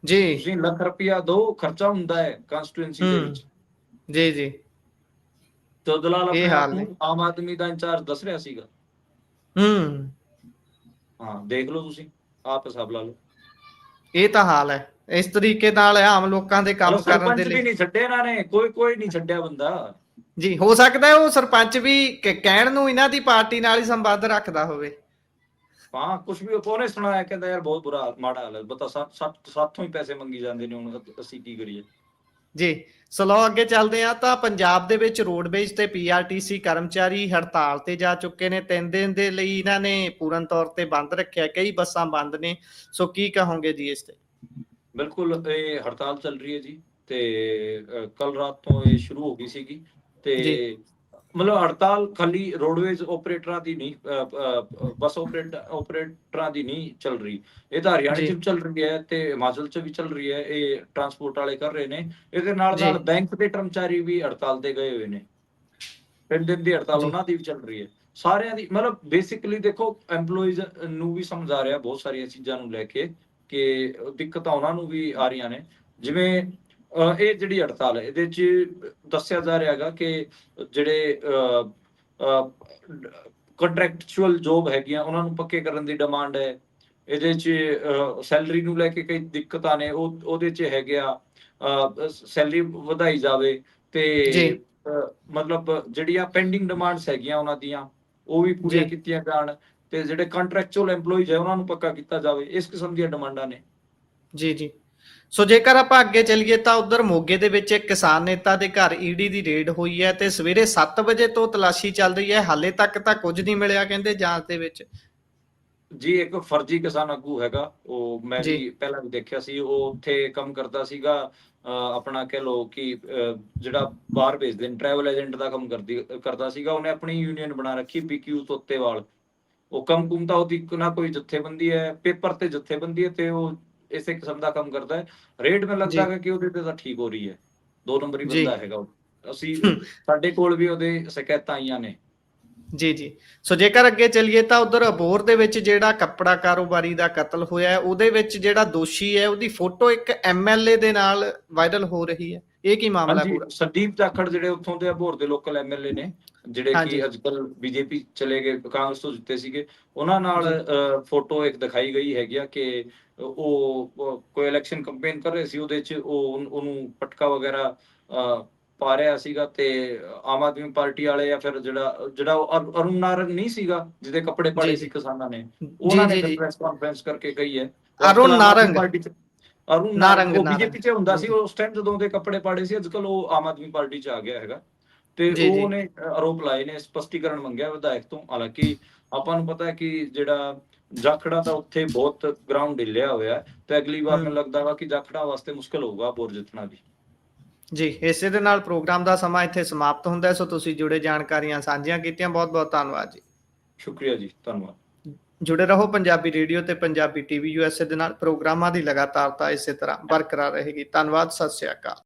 [SPEAKER 1] ਜੀ
[SPEAKER 2] ਤੁਸੀਂ ਲੱਖ ਰੁਪਇਆ ਦਿਓ, ਖਰਚਾ ਹੁੰਦਾ ਹੈ ਕੰਸਟੀਟੂਐਂਸੀ ਦੇ ਵਿੱਚ।
[SPEAKER 1] ਜੀ ਜੀ
[SPEAKER 2] ਤੇ ਦਲਾਲ
[SPEAKER 1] ਇਹ
[SPEAKER 2] ਆਪਣੇ ਆਪ
[SPEAKER 1] ਹਾਲ ਨੇ।
[SPEAKER 2] ਨੂੰ ਆਮ ਆਦਮੀ ਦਾ ਇੰਚਾਰਜ ਦੱਸ ਰਿਹਾ ਸੀਗਾ। ਹਾਂ, ਦੇਖ ਲਓ ਤੁਸੀਂ, ਆਪ ਹਿਸਾਬ ਲਾ ਲਓ।
[SPEAKER 1] ਇਹ ਤਾਂ ਹਾਲ ਹੈ। ਇਸ ਤਰੀਕੇ ਨਾਲ ਆਮ ਲੋਕਾਂ ਦੇ ਕੰਮ ਕਰਨ ਦੇ
[SPEAKER 2] ਸਰਪੰਚ
[SPEAKER 1] ਲਈ
[SPEAKER 2] ਵੀ ਨਹੀਂ ਛੱਡੇ ਇਹਨਾਂ ਨੇ, ਕੋਈ ਨਹੀਂ ਛੱਡਿਆ ਬੰਦਾ।
[SPEAKER 1] ਜੀ ਹੋ ਸਕਦਾ ਹੈ ਉਹ ਸਰਪੰਚ ਵੀ ਕਹਿਣ ਨੂੰ ਇਹਨਾਂ ਦੀ ਪਾਰਟੀ ਨਾਲ ਹੀ ਸੰਬੰਧ ਰੱਖਦਾ ਹੋਵੇ।
[SPEAKER 2] ਹਾਂ, ਕੁਝ ਵੀ ਉਹਨੇ ਸੁਣਾਇਆ, ਕਹਿੰਦਾ ਯਾਰ ਬਹੁਤ ਬੁਰਾ ਮਾੜਾ ਹਾਲ ਹੈ, ਬਤਾ ਸਾਥੋਂ ਹੀ ਪੈਸੇ ਮੰਗੀ ਜਾਂਦੇ ਨੇ, ਹੁਣ ਅਸੀਂ ਕੀ ਕਰੀਏ।
[SPEAKER 1] ਜੀ ਸਲੋ ਅੱਗੇ ਚੱਲਦੇ ਆ ਤਾਂ ਪੰਜਾਬ ਦੇ ਵਿੱਚ ਰੋਡਵੇਜ਼ ਤੇ PRTC ਕਰਮਚਾਰੀ ਹੜਤਾਲ ਤੇ ਜਾ ਚੁੱਕੇ ਨੇ। 3 ਦਿਨ ਦੇ ਲਈ ਇਹਨਾਂ ਨੇ ਪੂਰਨ ਤੌਰ ਤੇ ਬੰਦ ਰੱਖਿਆ, ਕਈ ਬੱਸਾਂ ਬੰਦ ਨੇ। ਸੋ ਕੀ ਕਹੋਗੇ ਜੀ ਇਸ ਤੇ?
[SPEAKER 2] ਬਿਲਕੁਲ, ਇਹ ਹੜਤਾਲ ਚੱਲ ਰਹੀ ਹੈ ਜੀ ਤੇ ਕੱਲ ਰਾਤ ਤੋਂ ਇਹ ਸ਼ੁਰੂ ਹੋ ਗਈ ਸੀਗੀ। ਤੇ
[SPEAKER 1] ਜੀ
[SPEAKER 2] ਮਤਲਬ ਹੜਤਾਲ ਖਾਲੀ ਰੋਡਵੇਜ਼ ਆਪਰੇਟਰਾਂ ਦੀ ਨਹੀਂ, ਬੱਸ ਆਪਰੇਟਰਾਂ ਦੀ ਨਹੀਂ ਚੱਲ ਰਹੀ। ਇਹ ਤਾਂ ਹਰਿਆਣੇ 'ਚ
[SPEAKER 1] ਜੀ
[SPEAKER 2] ਵੀ ਚੱਲ ਰਹੀ ਹੈ ਤੇ ਹਿਮਾਚਲ 'ਚ ਵੀ ਚੱਲ ਰਹੀ ਹੈ। ਇਹ ਟਰਾਂਸਪੋਰਟ ਵਾਲੇ ਕਰ ਰਹੇ ਨੇ। ਇਹਦੇ ਨਾਲ
[SPEAKER 1] ਜੀ
[SPEAKER 2] ਬੈਂਕ ਦੇ ਕਰਮਚਾਰੀ ਵੀ ਹੜਤਾਲ ਤੇ ਗਏ ਹੋਏ ਨੇ। 3 ਦਿਨ ਦੀ ਹੜਤਾਲ
[SPEAKER 1] ਜੀ
[SPEAKER 2] ਉਹਨਾਂ ਦੀ ਵੀ ਚੱਲ ਰਹੀ ਹੈ, ਸਾਰਿਆਂ ਦੀ। ਮਤਲਬ ਬੇਸਿਕਲੀ ਦੇਖੋ, EMPLOYEES ਨੂੰ ਵੀ ਸਮਝ ਆ ਰਿਹਾ ਬਹੁਤ ਸਾਰੀਆਂ ਚੀਜ਼ਾਂ ਨੂੰ ਲੈ ਕੇ ਕਿ ਦਿੱਕਤਾਂ ਉਹਨਾਂ ਨੂੰ ਵੀ ਆ ਰਹੀਆਂ ਨੇ। ਜਿਵੇਂ ਇਹ ਜਿਹੜੀ ਹੜਤਾਲ ਹੈ, ਇਹਦੇ 'ਚ ਦੱਸਿਆ ਜਾ ਰਿਹਾ ਹੈਗਾ ਕਿ ਜਿਹੜੇ ਕੰਟਰੈਕਚੁਅਲ ਜੋਬ ਹੈਗੀਆਂ ਉਹਨਾਂ ਨੂੰ ਪੱਕੇ ਕਰਨ ਦੀ ਡਿਮਾਂਡ ਹੈ। ਇਹਦੇ 'ਚ ਸੈਲਰੀ ਨੂੰ ਲੈ ਕੇ ਕਈ ਦਿੱਕਤਾਂ ਨੇ, ਉਹਦੇ 'ਚ ਹੈਗੇ ਆ ਸੈਲਰੀ ਵਧਾਈ ਜਾਵੇ
[SPEAKER 1] ਜੀ
[SPEAKER 2] ਤੇ ਮਤਲਬ ਜਿਹੜੀਆਂ ਪੈਂਡਿੰਗ ਡਿਮਾਂਡਸ ਹੈਗੀਆਂ ਉਹਨਾਂ ਦੀਆਂ, ਉਹ ਵੀ ਪੂਰੀਆਂ
[SPEAKER 1] ਜੀ
[SPEAKER 2] ਕੀਤੀਆਂ ਜਾਣ। ਤੇ ਜਿਹੜੇ ਕੰਟਰੈਕਚੁਅਲ EMPLOYEES ਹੈ ਉਹਨਾਂ ਨੂੰ ਪੱਕਾ ਕੀਤਾ ਜਾਵੇ। ਇਸ ਕਿਸਮ ਦੀਆਂ ਡਿਮਾਂਡਾਂ ਨੇ।
[SPEAKER 1] ਜੀ। ਸੋ ਜੇਕਰ ਆਪਾਂ ਅੱਗੇ ਚੱਲੀਏ ਤਾਂ ਉਧਰ ਮੋਗੇ ਦੇ ਵਿੱਚ ਇੱਕ ਕਿਸਾਨ ਨੇਤਾ ਦੇ ਘਰ ਈਡੀ ਦੀ ਰੇਡ ਹੋਈ ਹੈ ਤੇ ਸਵੇਰੇ 7 ਵਜੇ ਤੋਂ ਤਲਾਸ਼ੀ ਚੱਲ ਰਹੀ ਹੈ, ਹਾਲੇ ਤੱਕ ਤਾਂ ਕੁਝ ਨਹੀਂ ਮਿਲਿਆ ਕਹਿੰਦੇ ਜਾਂਚ ਦੇ ਵਿੱਚ।
[SPEAKER 2] ਜੀ ਇੱਕ ਫਰਜ਼ੀ ਕਿਸਾਨ ਆਗੂ ਹੈਗਾ, ਉਹ ਮੈਂ
[SPEAKER 1] ਜੀ
[SPEAKER 2] ਵੀ ਪਹਿਲਾਂ ਵੀ ਦੇਖਿਆ ਸੀ, ਉਹ ਉੱਥੇ ਕੰਮ ਕਰਦਾ ਸੀਗਾ, ਆਪਣਾ ਕਹਿ ਲਓ ਕਿ ਜਿਹੜਾ ਬਾਹਰ ਭੇਜਦੇ ਨੇ ਟਰੈਵਲ ਏਜੰਟ ਦਾ ਕੰਮ ਕਰਦਾ ਸੀਗਾ। ਉਹਨੇ ਆਪਣੀ ਯੂਨੀਅਨ ਬਣਾ ਰੱਖੀ PQ ਤੋਤੇਵਾਲ। ਉਹ ਕੰਮ ਕੁਮ ਤਾਂ ਉਹਦੀ ਨਾ ਕੋਈ ਜਥੇਬੰਦੀ ਹੈ, ਪੇਪਰ ਤੇ ਜਥੇਬੰਦੀ ਹੈ, ਤੇ ਉਹ ਇਸੇ ਕਿਸਮ ਦਾ ਕੰਮ ਕਰਦਾ ਹੈ। ਰੇਟ ਮੈਨੂੰ ਲੱਗਦਾ
[SPEAKER 1] ਜੀ
[SPEAKER 2] ਹੈ ਕਿ ਉਹਦੇ ਤੇ ਤਾਂ ਠੀਕ ਹੋ ਰਹੀ ਹੈ, 2 ਨੰਬਰੀ
[SPEAKER 1] ਜੀ
[SPEAKER 2] ਬੰਦਾ ਹੈਗਾ ਉਹ। ਅਸੀਂ ਸਾਡੇ ਕੋਲ ਵੀ ਉਹਦੇ ਸ਼ਿਕਾਇਤਾਂ ਆਈਆਂ ਨੇ।
[SPEAKER 1] ਜੀ। ਸੋ ਜੇਕਰ ਅੱਗੇ ਚੱਲੀਏ ਤਾਂ ਉਧਰ ਅਬੋਹਰ ਦੇ ਵਿੱਚ ਜਿਹੜਾ ਕੱਪੜਾ ਕਾਰੋਬਾਰੀ ਦਾ ਕਤਲ ਹੋਇਆ, ਉਹਦੇ ਵਿੱਚ ਜਿਹੜਾ ਦੋਸ਼ੀ ਹੈ ਉਹਦੀ ਫੋਟੋ ਇੱਕ MLA ਦੇ ਨਾਲ ਵਾਇਰਲ ਹੋ ਰਹੀ ਹੈ, ਇਹ ਕੀ ਮਾਮਲਾ
[SPEAKER 2] ਹਾਂਜੀ,
[SPEAKER 1] ਪੂਰਾ?
[SPEAKER 2] ਸੰਦੀਪ ਜਾਖੜ ਜਿਹੜੇ ਉੱਥੋਂ ਦੇ ਅਬੋਹਰ ਦੇ ਲੋਕਲ MLA ਨੇ, ਜਿਹੜੇ
[SPEAKER 1] ਹਾਂਜੀ
[SPEAKER 2] ਕਿ ਅੱਜ ਕੱਲ BJP ਚਲੇ ਗਏ, ਕਾਂਗਰਸ ਤੋਂ ਜਿੱਤੇ ਸੀਗੇ, ਉਹਨਾਂ ਨਾਲ
[SPEAKER 1] ਜੀ
[SPEAKER 2] ਫੋਟੋ ਇੱਕ ਦਿਖਾਈ ਗਈ ਹੈਗੀ ਆ ਕਿ ਉਹ ਕੋਈ ਇਲੈਕਸ਼ਨ ਕੰਪੇਨ ਕਰ ਰਹੇ ਸੀ, ਉਹਦੇ 'ਚ ਉਹਨੂੰ ਪਟਕਾ ਵਗੈਰਾ ਪਾ ਰਿਹਾ ਸੀਗਾ। ਤੇ ਆਮ ਆਦਮੀ ਪਾਰਟੀ ਵਾਲੇ ਜਾਂ ਫਿਰ ਜਿਹੜਾ ਉਹ ਅਰੁਣ ਨਾਰੰਗ ਨਹੀਂ ਸੀਗਾ ਜਿਹਦੇ ਕੱਪੜੇ ਪਾੜੇ ਸੀ ਕਿਸਾਨਾਂ ਨੇ, ਉਹਨਾਂ ਨੇ ਫਿਰ ਪ੍ਰੈਸ ਕਾਨਫਰੰਸ ਕਰਕੇ ਕਹੀ ਹੈ।
[SPEAKER 1] ਅਰੁਣ ਨਾਰੰਗ
[SPEAKER 2] ਅਰੁਣ ਨਾਰੰਗ ਉਹ BJP 'ਚ ਹੁੰਦਾ ਸੀ ਉਸ ਟਾਈਮ ਜਦੋਂ ਉਹਦੇ ਕੱਪੜੇ ਪਾੜੇ ਸੀ, ਅੱਜ ਕੱਲ ਉਹ ਆਮ ਆਦਮੀ ਪਾਰਟੀ 'ਚ ਆ ਗਿਆ ਹੈਗਾ। ਤੇ ਉਹਨੇ ਆਰੋਪ ਲਾਏ ਨੇ, ਸਪਸ਼ਟੀਕਰਨ ਮੰਗਿਆ ਵਿਧਾਇਕ ਤੋਂ। ਹਾਲਾਂਕਿ ਆਪਾਂ ਨੂੰ ਪਤਾ ਹੈ ਕਿ ਜਿਹੜਾ ਜਾਖੜਾ ਦਾ ਉੱਥੇ ਬਹੁਤ ਗਰਾਊਂਡ ਹਿੱਲਿਆ ਹੋਇਆ, ਤੇ ਅਗਲੀ ਵਾਰ ਮੈਨੂੰ ਲੱਗਦਾ ਵਾ ਕਿ ਜਾਖੜਾ ਵਾਸਤੇ ਮੁਸ਼ਕਲ ਹੋਊਗਾ ਬੋਰ ਜਿੱਤਣਾ ਵੀ।
[SPEAKER 1] ਜੀ ਇਸੇ ਦੇ ਨਾਲ ਪ੍ਰੋਗਰਾਮ ਦਾ ਸਮਾਂ ਇੱਥੇ ਸਮਾਪਤ ਹੁੰਦਾ ਹੈ। ਸੋ ਤੁਸੀਂ ਜੁੜੇ ਜਾਣਕਾਰੀਆਂ ਸਾਂਝੀਆਂ ਕੀਤੀਆਂ, ਬਹੁਤ ਬਹੁਤ ਧੰਨਵਾਦ ਜੀ।
[SPEAKER 2] ਸ਼ੁਕਰੀਆ ਜੀ, ਧੰਨਵਾਦ।
[SPEAKER 1] ਜੁੜੇ ਰਹੋ ਪੰਜਾਬੀ ਰੇਡੀਓ ਤੇ ਪੰਜਾਬੀ TV USA ਦੇ ਨਾਲ। ਪ੍ਰੋਗਰਾਮਾਂ ਦੀ ਲਗਾਤਾਰਤਾ ਇਸੇ ਤਰ੍ਹਾਂ ਬਰਕਰਾਰ ਰਹੇਗੀ। ਧੰਨਵਾਦ, ਸਤਿ ਸ਼੍ਰੀ ਅਕਾਲ।